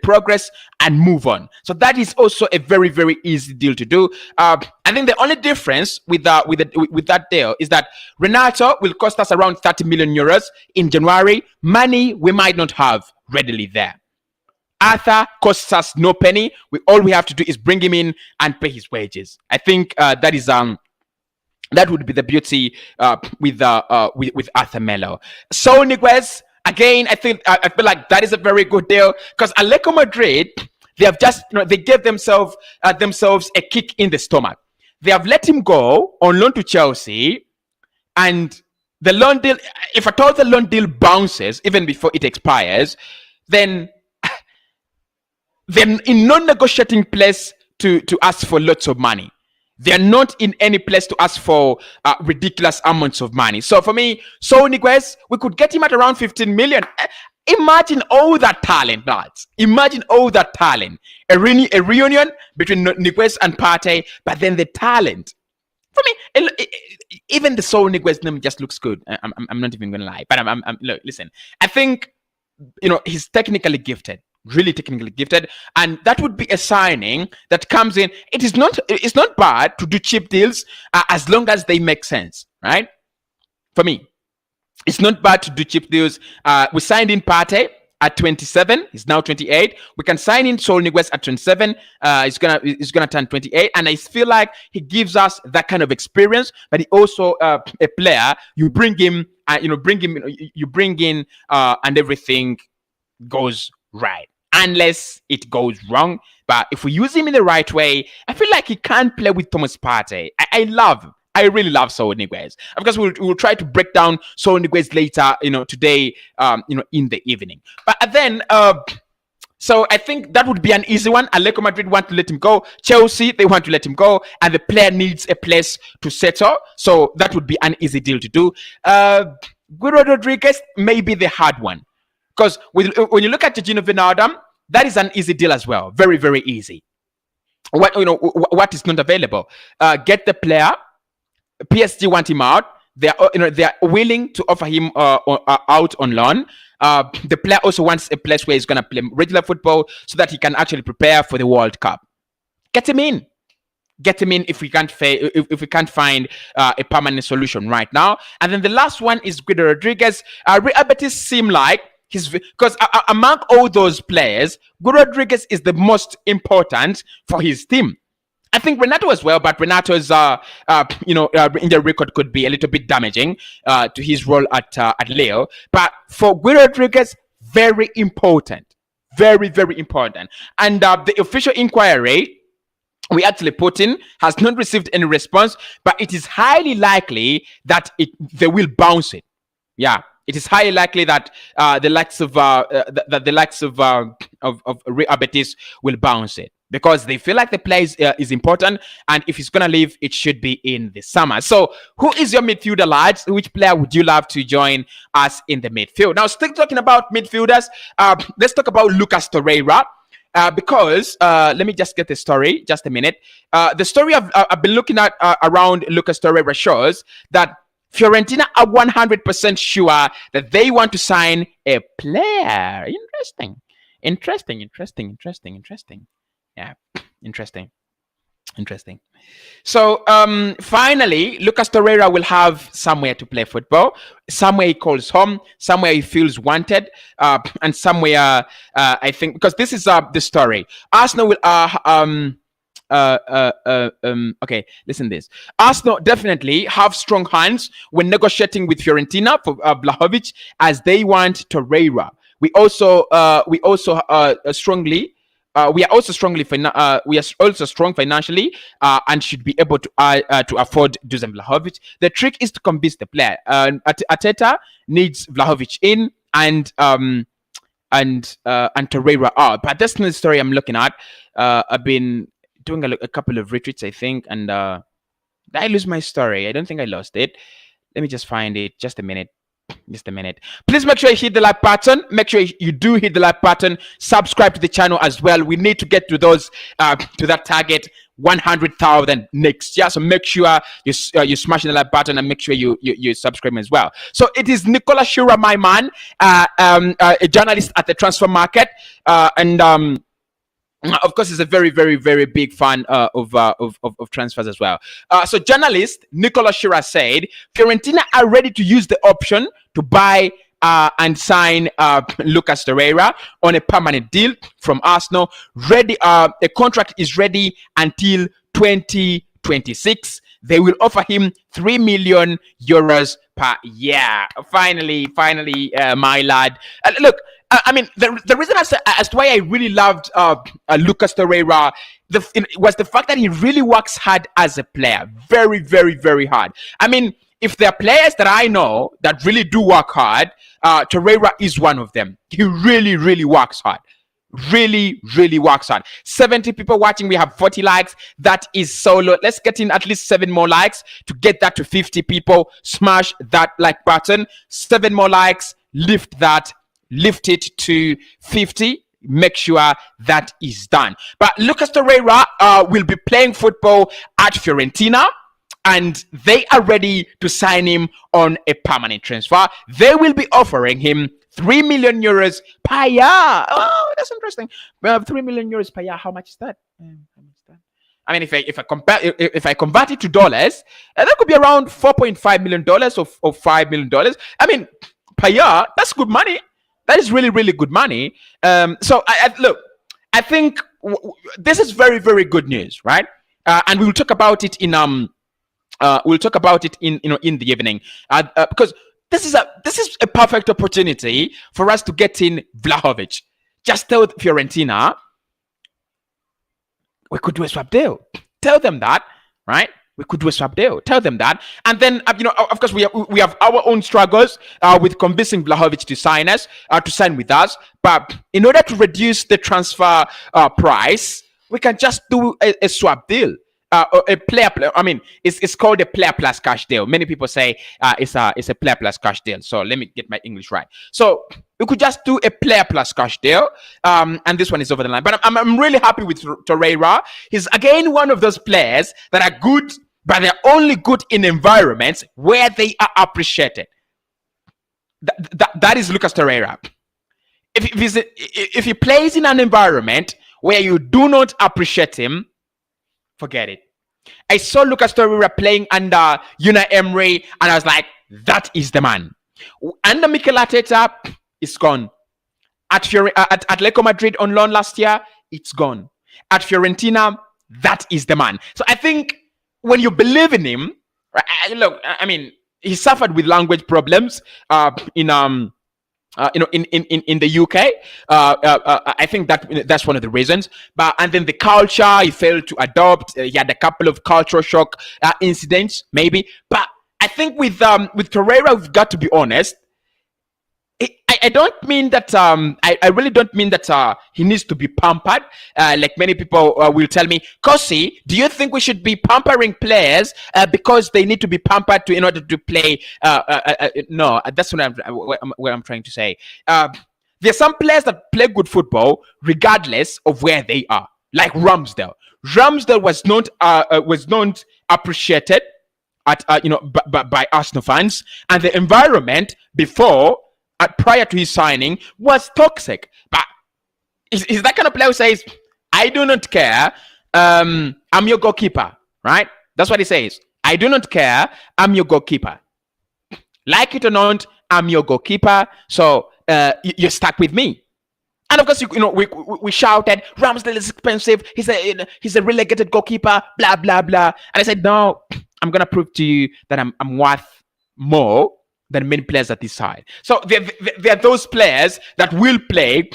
progress and move on. So that is also a very, very easy deal to do. I think the only difference with that deal is that Renato will cost us around 30 million euros in January. Money we might not have readily there. Arthur costs us no penny. All we have to do is bring him in and pay his wages. I think that would be the beauty with Arthur Melo. Saul Niguez, again, I feel like that is a very good deal, because Atletico Madrid, they have just they gave themselves a kick in the stomach. They have let him go on loan to Chelsea, and the loan deal, if at all the loan deal bounces even before it expires, then they're in non-negotiating place to ask for lots of money. They're not in any place to ask for ridiculous amounts of money. So for me, Saul Niguez, we could get him at around 15 million. Imagine all that talent, lads. Imagine all that talent. A reunion between Niguez and Partey, but then the talent. For me, even the Saul Niguez name just looks good. I'm not even going to lie. But look, listen. I think, he's technically gifted. Really technically gifted, and that would be a signing that comes in. It's not bad to do cheap deals as long as they make sense, right? For me, it's not bad to do cheap deals. We signed in Partey at 27. He's now 28. We can sign in Saul Niguez at 27. He's gonna turn 28, and I feel like he gives us that kind of experience. But he also a player. You bring him, you bring in, and everything goes right, unless it goes wrong. But if we use him in the right way, I feel like he can't play with Thomas Partey. I really love Saul Niguez. Of course, we'll try to break down Saul Niguez later, today, in the evening. But then, so I think that would be an easy one. Atletico Madrid want to let him go. Chelsea, they want to let him go, and the player needs a place to settle. So that would be an easy deal to do. Gini Rodriguez may be the hard one. Because when you look at Gini Wijnaldum, that is an easy deal as well. Very, very easy. What is not available? Get the player. PSG want him out. They are willing to offer him out on loan. The player also wants a place where he's going to play regular football so that he can actually prepare for the World Cup. Get him in. get him in if we can't if we can't find a permanent solution right now. And then the last one is Guido Rodriguez. Real Betis seem like because among all those players, Guido Rodriguez is the most important for his team. I think Renato as well, but Renato's India record could be a little bit damaging to his role at Leo. But for Guido Rodriguez, very important, very important. And the official inquiry we actually put in has not received any response, but it is highly likely that they will bounce it. Yeah, it is highly likely that the likes of Real Betis will bounce it, because they feel like the play is important, and if he's gonna leave, it should be in the summer. So, who is your midfielder, lads? Which player would you love to join us in the midfield? Now, still talking about midfielders, let's talk about Lucas Torreira. Because let me just get the story, just a minute. The story I've been looking at around Lucas Torreira shows that Fiorentina are 100% sure that they want to sign a player. Interesting. Yeah, interesting. So finally, Lucas Torreira will have somewhere to play football, somewhere he calls home, somewhere he feels wanted, and somewhere I think, because this is the story. Arsenal will okay, listen to this. Arsenal definitely have strong hands when negotiating with Fiorentina for Vlahovic, as they want Torreira. We are also strong financially and should be able to afford Dusan Vlahovic. The trick is to convince the player. Arteta needs Vlahovic in and Torreira out. But that's not the story I'm looking at. I've been doing a couple of retweets, I think, and did I lose my story? I don't think I lost it. Let me just find it. Just a minute. Please make sure you hit the like button. Make sure you do hit the like button. Subscribe to the channel as well. We need to get to those to that target 100,000 next year. So make sure you smash the like button and make sure you subscribe as well. So it is Nicola Shura, my man, a journalist at the transfer market, and of course, he's a very, very, very big fan of transfers as well. So journalist Nicola Shura said Fiorentina are ready to use the option to buy and sign Lucas Torreira on a permanent deal from Arsenal. Ready, a contract is ready until 2026. They will offer him 3 million euros per year. Finally, my lad. Look, I mean, the reason as to why I really loved Lucas Torreira was the fact that he really works hard as a player. Very, very, very hard. I mean, if there are players that I know that really do work hard, Torreira is one of them. He really, really works hard. Really, really works hard. 70 people watching. We have 40 likes. That is so low. Let's get in at least 7 more likes to get that to 50 people. Smash that like button. 7 more likes. Lift it to 50. Make sure that is done. But Lucas Torreira will be playing football at Fiorentina, and they are ready to sign him on a permanent transfer. They will be offering him 3 million euros per year. Oh, that's interesting. 3 million euros per year. How much is that? I mean, if I convert it to dollars, that could be around $4.5 million or $5 million. I mean, per year, that's good money. That is really, really good money. So I think this is very, very good news, right? And we will talk about it in in the evening, because this is a perfect opportunity for us to get in Vlahovic. Just tell Fiorentina we could do a swap deal. Tell them that, right? We could do a swap deal. Tell them that, and then of course, we have our own struggles with convincing Vlahovic to sign with us. But in order to reduce the transfer price, we can just do a swap deal. A player. I mean, it's called a player plus cash deal. Many people say it's a player plus cash deal. So let me get my English right. So we could just do a player plus cash deal, and this one is over the line. But I'm really happy with Torreira. He's again one of those players that are good, but they're only good in environments where they are appreciated. That is Lucas Torreira. If he plays in an environment where you do not appreciate him, forget it. I saw Lucas Torreira playing under Unai Emery, and I was like, that is the man. Under Mikel Arteta, it's gone. At Atletico Madrid on loan last year, it's gone. At Fiorentina, that is the man. So I think when you believe in him, look, I mean, he suffered with language problems in the UK. I think that's one of the reasons. And then the culture he failed to adopt. He had a couple of cultural shock incidents, maybe. But I think with Torreira, we've got to be honest. I don't mean that. I really don't mean that he needs to be pampered. Like many people will tell me, Cossy, do you think we should be pampering players because they need to be pampered in order to play? No, that's what I'm trying to say. There are some players that play good football regardless of where they are. Like Ramsdale. Ramsdale was not appreciated by Arsenal fans, and the environment prior to his signing was toxic. But he's that kind of player who says, I do not care, I'm your goalkeeper, right? That's what he says. I do not care, I'm your goalkeeper. Like it or not, I'm your goalkeeper, so you're stuck with me. And of course, we shouted, Ramsdale is expensive, he's a relegated goalkeeper, blah, blah, blah. And I said, no, I'm going to prove to you that I'm worth more than many players at this side. So there are those players that will play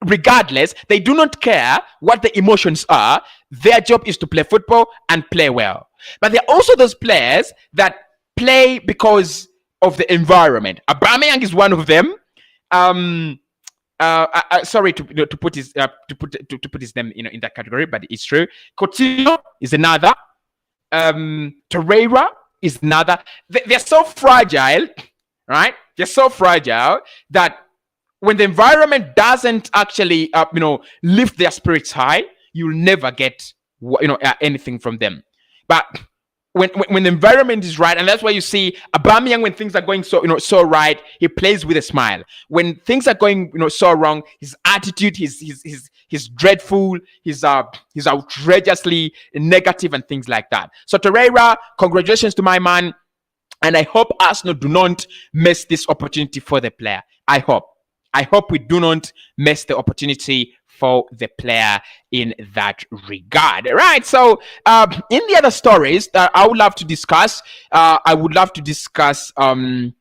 regardless. They do not care what the emotions are. Their job is to play football and play well. But there are also those players that play because of the environment. Aubameyang is one of them. Sorry to put his name in that category, but it's true. Coutinho is another. Torreira is another. They're so fragile, right? They're so fragile that when the environment doesn't actually, lift their spirits high, you'll never get, anything from them. But when the environment is right, and that's why you see Aubameyang, when things are going so right, he plays with a smile. When things are going so wrong, his attitude, he's dreadful, he's outrageously negative and things like that. So Torreira, congratulations to my man, and I hope Arsenal do not miss this opportunity for the player. I hope we do not miss the opportunity for the player in that regard. Right. So in the other stories that I would love to discuss, Vlahovic.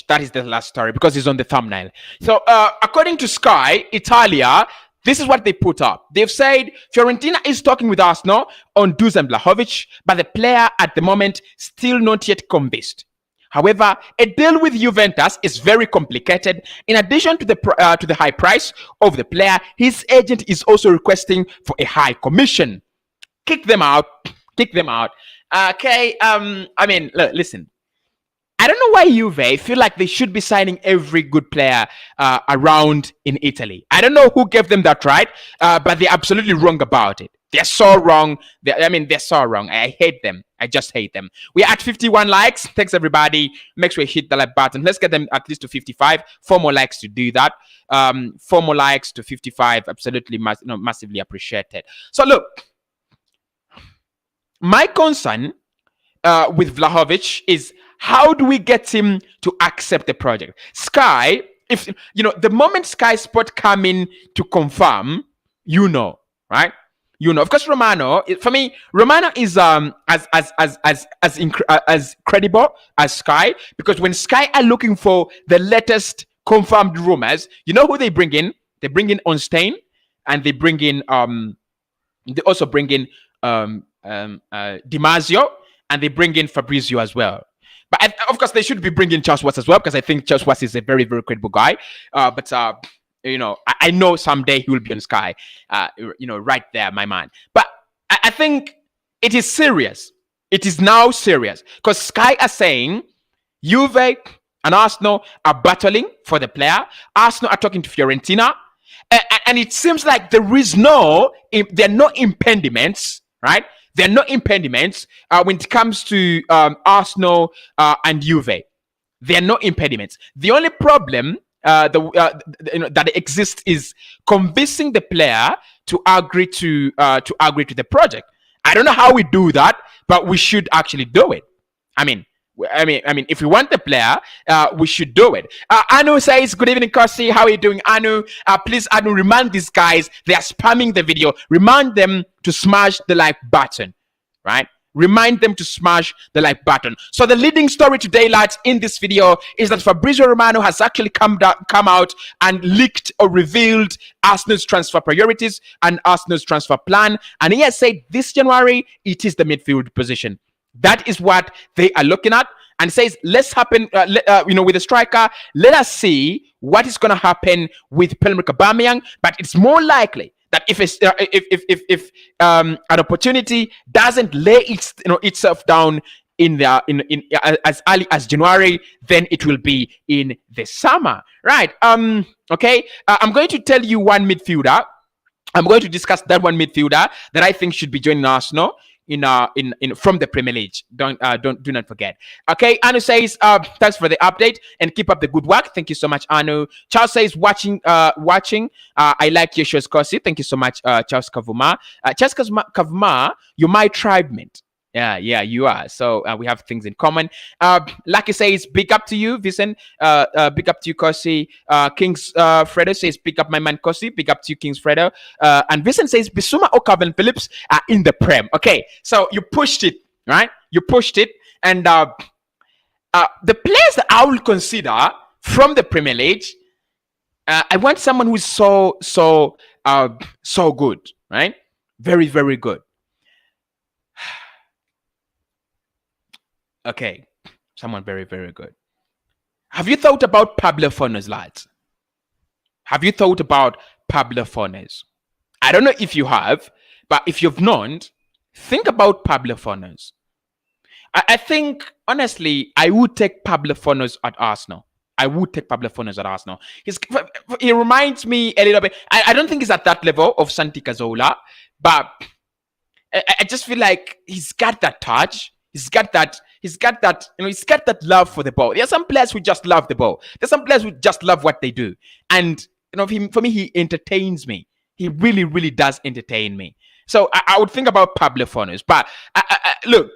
That is the last story because it's on the thumbnail. So according to Sky Italia, this is what they put up. They've said Fiorentina is talking with Arsenal on Dusan Vlahovic, but the player at the moment still not yet convinced. However, a deal with Juventus is very complicated. In addition to the high price of the player, his agent is also requesting for a high commission. Kick them out. Okay. Look, listen. I don't know why Juve feel like they should be signing every good player around in Italy. I don't know who gave them that right, but they're absolutely wrong about it. They're so wrong. They're so wrong. I hate them. I just hate them. We're at 51 likes. Thanks, everybody. Make sure you hit the like button. Let's get them at least to 55. 4 more likes to do that. 4 more likes to 55. Absolutely massively appreciated. So, look. My concern with Vlahovic is, how do we get him to accept the project? Sky, if the moment Sky Sport come in to confirm, right? Of course, Romano. For me, Romano is as credible as Sky, because when Sky are looking for the latest confirmed rumors, who they bring in? They bring in Onstein, and they bring in they also bring in Di Marzio, and they bring in Fabrizio as well. But of course, they should be bringing Charles Watts as well, because I think Charles Watts is a very, very credible guy. But I know someday he will be on Sky, right there, my man. But I think it is serious. It is now serious, because Sky are saying Juve and Arsenal are battling for the player. Arsenal are talking to Fiorentina. And it seems like there are no impediments, right? There are no impediments when it comes to Arsenal and Juve. There are no impediments. The only problem that exists is convincing the player to agree to the project. I don't know how we do that, but we should actually do it. I mean, if we want the player, we should do it. Anu says, "Good evening, Cossy. How are you doing, Anu? Please, Anu, remind these guys, they are spamming the video. Remind them to smash the like button, right? Remind them to smash the like button." So the leading story today, lads, in this video is that Fabrizio Romano has actually come out and leaked or revealed Arsenal's transfer priorities and Arsenal's transfer plan. And he has said this January, it is the midfield position. That is what they are looking at, and says, let's happen, with the striker. Let us see what is going to happen with Wilfried Aubameyang. But it's more likely that if an opportunity doesn't lay itself down as early as January, then it will be in the summer, right? Okay. I'm going to tell you one midfielder. I'm going to discuss that one midfielder that I think should be joining Arsenal from the Premier League. Do not forget. Okay, Anu says, thanks for the update and keep up the good work. Thank you so much, Anu. Charles says, watching. I like your shows, Cossy. Thank you so much, Charles Kavuma. Charles Kavuma, you're my tribe mate. Yeah, you are. So we have things in common. Lucky says, big up to you, Vincent. Big up to you, Cossy. Kings Fredo says, big up my man, Cossy. Big up to you, Kings Fredo. And Vincent says, Bissouma or Calvin Phillips are in the Prem. Okay, so you pushed it, right? You pushed it. And the players that I will consider from the Premier League, I want someone who's so good, right? Very, very good. Okay, someone very, very good. Have you thought about Pablo Fornals, lads? Have you thought about Pablo Fornals? I don't know if you have, but if you've not, think about Pablo Fornals. I think, honestly, I would take Pablo Fornals at Arsenal. He reminds me a little bit. I don't think he's at that level of Santi Cazorla, but I just feel like he's got that touch. He's got that love for the ball. There are some players who just love the ball. There's some players who just love what they do. And, for me, he entertains me. He really, really does entertain me. So I would think about Pablo Fornals. But look,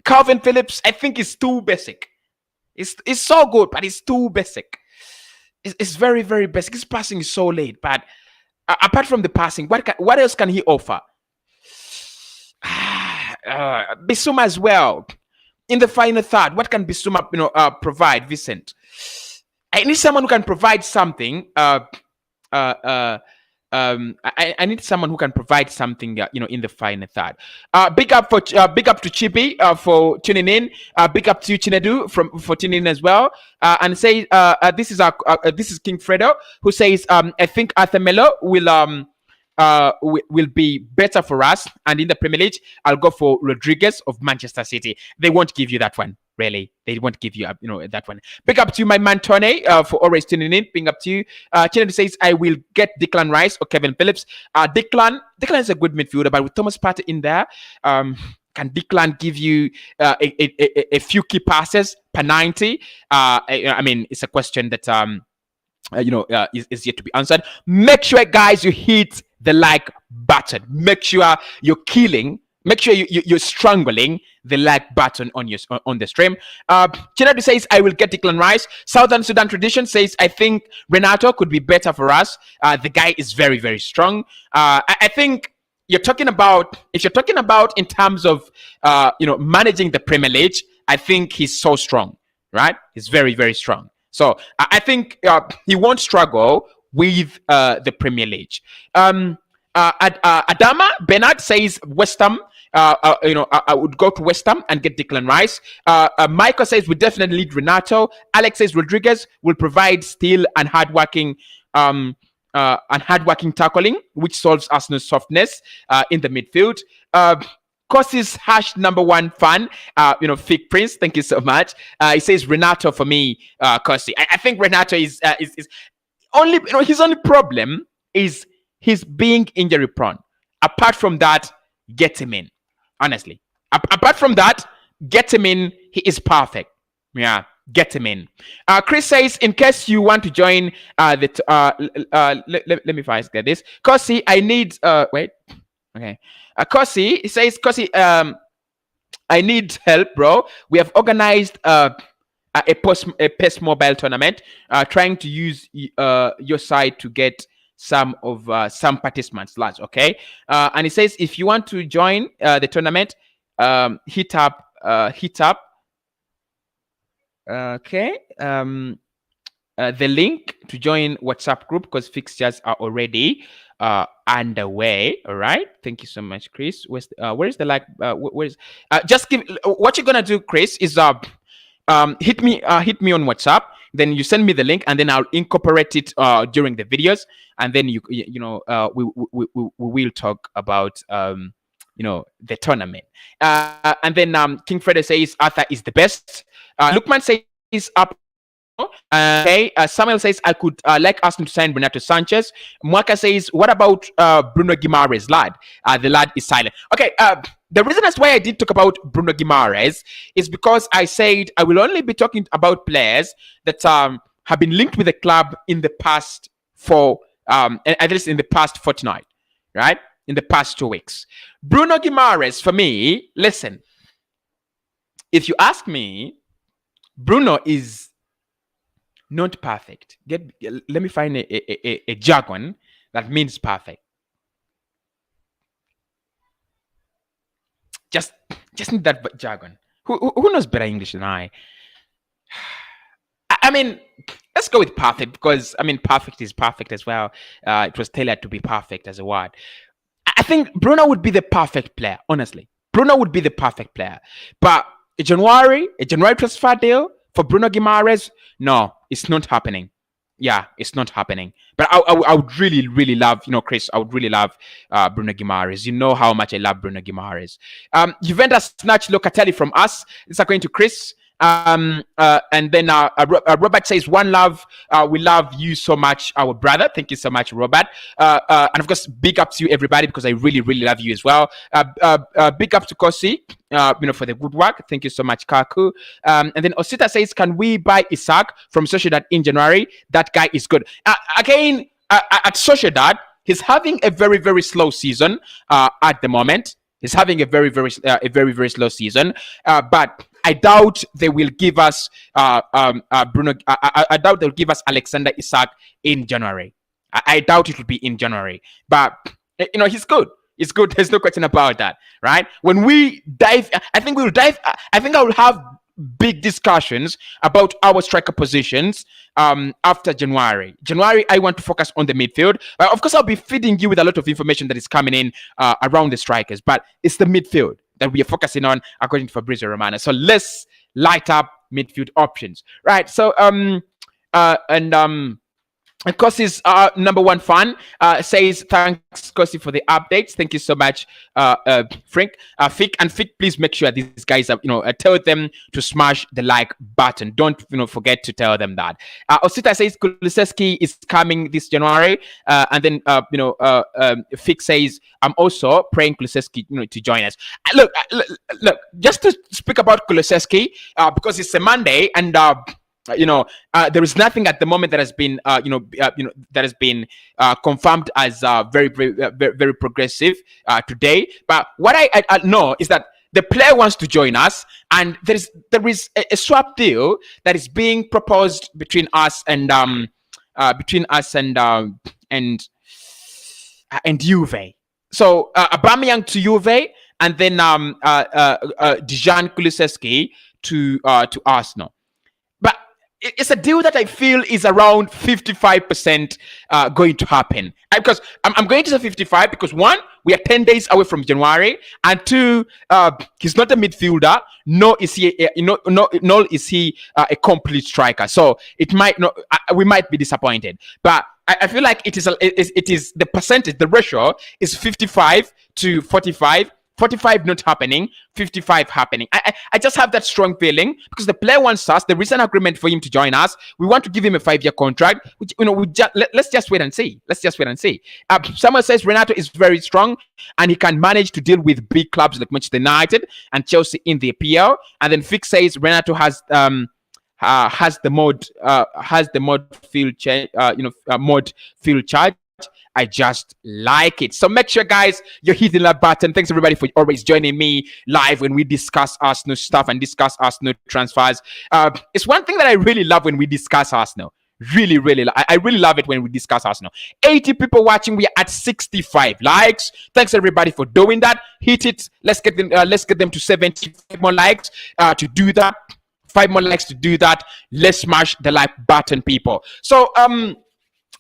Calvin Phillips, I think is too basic. It's so good, but it's too basic. It's very, very basic. His passing is so late. But apart from the passing, what else can he offer? Bissouma as well. In the final third, what can Bissouma provide, Vincent? I need someone who can provide something. I need someone who can provide something, in the final third. Big up to Chibi for tuning in. Big up to you, Chinedu, for tuning in as well. And say this is King Fredo, who says I think Arthur Melo will be better for us. And in the Premier League, I'll go for Rodriguez of Manchester City. They won't give you that one, really. They won't give you, that one. Big up to you, my man Tony, for always tuning in. Big up to you. Chinadu says, I will get Declan Rice or Kevin Phillips. Declan is a good midfielder, but with Thomas Partey in there, can Declan give you a few key passes per 90? It's a question that is yet to be answered. Make sure, guys, you hit the like button. Make sure you're strangling the like button on the stream. Chinadu says, I will get Declan Rice. Southern Sudan Tradition says, I think Renato could be better for us. The guy is very, very strong. I think if you're talking about in terms of managing the Premier League, I think he's so strong, right? He's very, very strong. So I think he won't struggle with the Premier League. Adama Bernard says West Ham. I would go to West Ham and get Declan Rice. Michael says we definitely need Renato. Alex says Rodriguez will provide skill and hardworking tackling, which solves Arsenal's softness in the midfield. Cossy's #1 fan, Fig Prince, thank you so much. He says Renato for me, Cossy. I think Renato is only, his only problem is he's being injury prone. Apart from that, get him in. Honestly, apart from that, get him in. He is perfect. Yeah, get him in. Chris says, in case you want to join let me first get this. Cossy, I need wait. Okay. Cossy, he says, Cossy, I need help, bro. We have organized a PES mobile tournament, trying to use your site to get some participants, lads. Okay. And he says, if you want to join the tournament, hit up. Okay. The link to join WhatsApp group, because fixtures are already underway. All right. Thank you so much, Chris. Where's the like? Where's just give what you're gonna do, Chris, is hit me on WhatsApp. Then you send me the link, and then I'll incorporate it during the videos, and then we will talk about the tournament. And then King Freddy says Arthur is the best. Lukman says up. Okay. Samuel says I could like Arsenal to sign Renato Sanches. Mwaka says, what about Bruno Guimaraes, lad? The lad is silent. Okay. The reason that's why I did talk about Bruno Guimaraes is because I said I will only be talking about players that have been linked with the club in the past at least in the past fortnight, right? In the past 2 weeks. Bruno Guimaraes, for me, listen, if you ask me, Bruno is not perfect. Let me find a jargon that means perfect. Just need that jargon. Who knows better English than I? I mean, let's go with perfect, because I mean perfect is perfect as well. It was tailored to be perfect as a word. I think Bruno would be the perfect player, honestly. Bruno would be the perfect player. But a January transfer deal for Bruno Guimaraes, no, it's not happening. Yeah, it's not happening. But I would really, really love, Chris, I would really love Bruno Guimaraes. You know how much I love Bruno Guimaraes. Juventus snatch Locatelli from us. This is going to Chris. And then Robert says, one love. We love you so much, our brother. Thank you so much, Robert. And of course, big up to you, everybody, because I really, really love you as well. Big up to Cossy, for the good work. Thank you so much, Kaku. And then Osita says, can we buy Isaac from Sociedad in January? That guy is good. Again, at Sociedad, he's having a very, very slow season at the moment. He's having a very, very slow season. But I doubt they will give us Bruno. I doubt they'll give us Alexander Isak in January. I doubt it will be in January. But he's good. It's good. There's no question about that, right? When we dive, I think I will have big discussions about our striker positions after January. I want to focus on the midfield. Of course, I'll be feeding you with a lot of information that is coming in around the strikers, but it's the midfield that we are focusing on, according to Fabrizio Romano. So let's light up midfield options, right? So and Cossy's number one fan says, thanks, Cossy, for the updates. Thank you so much, Frank. Fick, please make sure these guys are, tell them to smash the like button. Don't, forget to tell them that. Osita says Kulusevski is coming this January. And then, Fick says, I'm also praying Kulusevski, to join us. Look, just to speak about Kulusevski, because it's a Monday and, there is nothing at the moment that has been, confirmed as very, very, very, very progressive today. But what I know is that the player wants to join us, and there is a swap deal that is being proposed between us and Juve. So Aubameyang to Juve, and then Dejan Kulusevski to Arsenal. It's a deal that I feel is around 55% going to happen. Because I'm going to say 55 because, one, we are 10 days away from January, and two, he's not a midfielder, nor is he a complete striker. So it might not. We might be disappointed, but I feel like it is the percentage, the ratio is 55 to 45. 45 not happening, 55 happening. I just have that strong feeling because the player wants us. There is an agreement for him to join us. We want to give him a 5-year contract. Which, let's just wait and see. Someone says Renato is very strong and he can manage to deal with big clubs like Manchester United and Chelsea in the EPL. And then Fix says Renato has has the mod field change, mod field charge. I just like it. So make sure, guys, you're hitting that button. Thanks everybody for always joining me live when we discuss Arsenal stuff and discuss Arsenal transfers. It's one thing that I really love when we discuss Arsenal. Really, I really love it when we discuss Arsenal. 80 people watching. We are at 65 likes. Thanks everybody for doing that. Hit it. Let's get them to 75 more likes. To do that, 5 more likes to do that. Let's smash the like button, people. So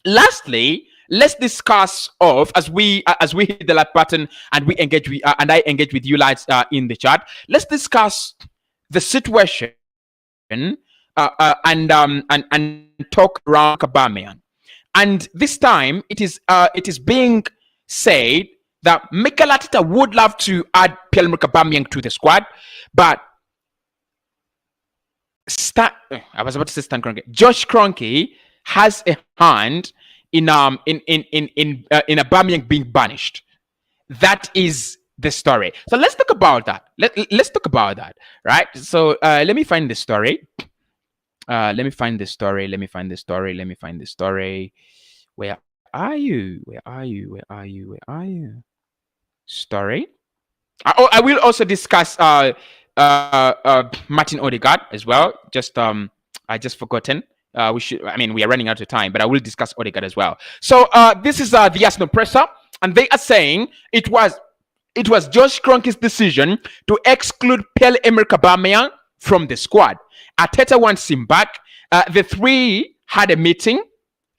lastly, let's discuss as we hit the like button and we engage and I engage with you lads in the chat. Let's discuss the situation and talk around Aubameyang. And this time it is being said that Mikel Arteta would love to add Pierre-Emerick Aubameyang to the squad, but I was about to say Stan Kroenke. Josh Kroenke has a hand in Aubameyang being banished. That is the story. So let's talk about that. Let's talk about that, right? So let me find the story. Let me find the story. Where are you? Story. I will also discuss Martin Odegaard as well. I just forgotten. We are running out of time, but I will discuss Odegaard as well. So this is the Arsenal presser, and they are saying it was Josh Kroenke's decision to exclude Pierre-Emerick Aubameyang from the squad. Arteta wants him back. The three had a meeting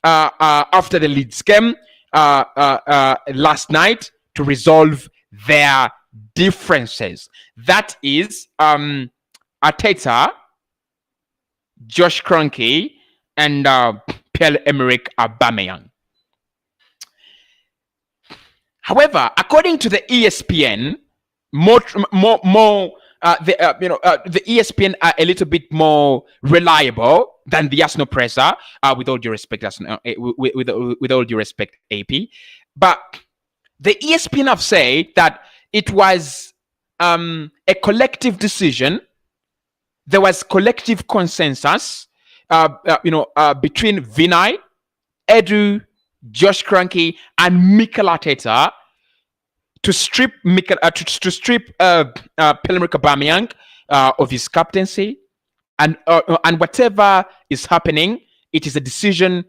after the Leeds game last night to resolve their differences. That is Arteta, Josh Kroenke, and Pierre-Emerick Aubameyang. However, according to the ESPN, the ESPN are a little bit more reliable than the Arsenal presser. With all due respect, with all due respect, AP. But the ESPN have said that it was a collective decision. There was collective consensus, between Vinay, Edu, Josh Kroenke, and Mikel Arteta to strip Pierre-Emerick Aubameyang of his captaincy, and whatever is happening, it is a decision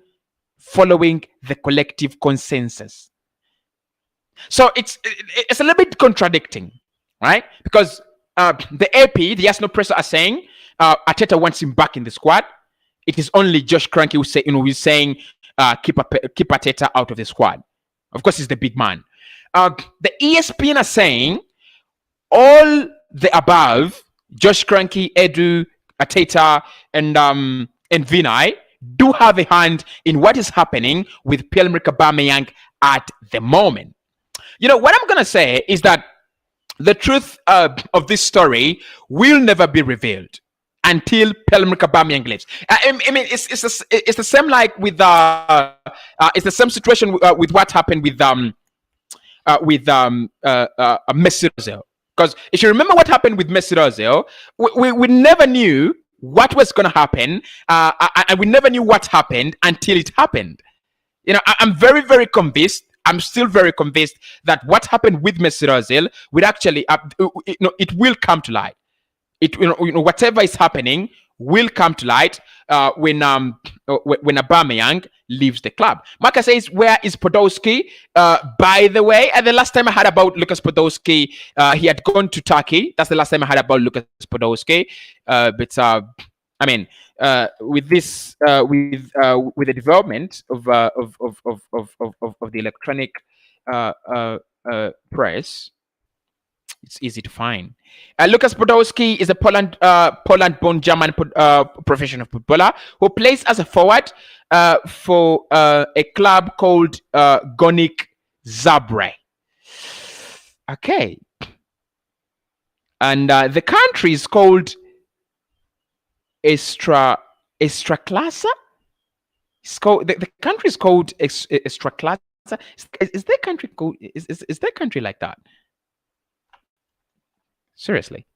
following the collective consensus. So it's a little bit contradicting, right? Because the AP, the Arsenal presser, are saying Arteta wants him back in the squad. It is only Josh Kroenke who's saying keep Arteta out of the squad. Of course, he's the big man. The ESPN are saying all the above, Josh Kroenke, Edu, Arteta, and Vinay, do have a hand in what is happening with Pierre-Emerick Aubameyang at the moment. You know, what I'm going to say is that the truth of this story will never be revealed until Pierre-Emerick Aubameyang leaves. I mean, it's the same like with it's the same situation with what happened with Mesut Ozil. Because if you remember what happened with Mesut Ozil, we never knew what was going to happen, and we never knew what happened until it happened. You know, I'm very, very convinced. I'm still very convinced that what happened with Mesut Ozil will actually, it will come to light. Whatever is happening will come to light when Aubameyang leaves the club. Marcus says, where is Podolski? By the way, the last time I heard about Lucas Podolski, he had gone to Turkey. That's the last time I heard about Lucas Podolski. But I mean, with this, with the development of the electronic press, it's easy to find. Lucas Podolski is a Poland-born German professional footballer who plays as a forward for a club called Goni Zabrze. Okay. And the country is called Ekstraklasa. It's called the country is called Ekstraklasa. Is their country called is their country like that? Seriously.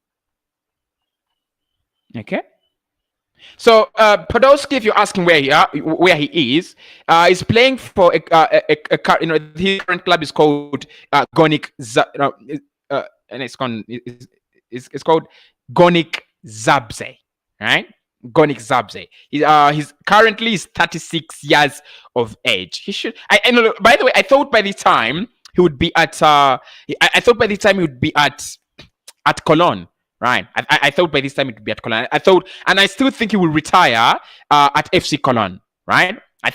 Okay. So Podolski, if you're asking where he is playing for his current club is called and it's called Gonik Zabze, right? Gonik Zabze. He's currently is 36 years of age. He should. I know. By the way, I thought by the time he would be at. I thought by the time he would be at Cologne. Right. I thought by this time it would be at Cologne. I thought, and I still think he will retire at FC Cologne. Right. I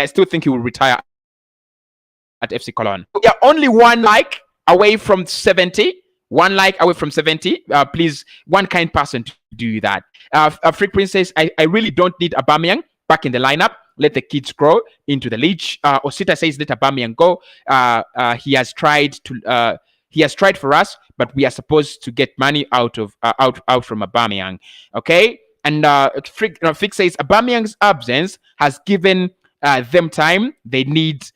still think he will retire at FC Cologne. Yeah, only one like away from 70. One like away from 70. Please, one kind person to do that. Freak Princess, I really don't need Aubameyang back in the lineup. Let the kids grow into the league. Osita says let Aubameyang go. He has tried for us, but we are supposed to get money out from Aubameyang. Okay, and Fix says Aubameyang's absence has given them time they needed,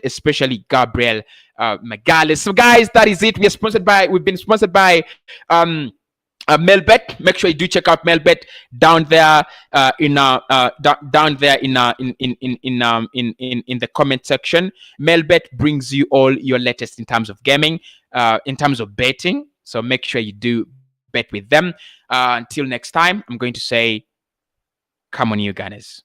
especially Gabriel Magalhaes. So guys, that is it. We've been sponsored by Melbet. Make sure you do check out Melbet down there in the comment section. Melbet brings you all your latest in terms of gaming, in terms of betting. So make sure you do bet with them. Until next time, I'm going to say, come on, you guys.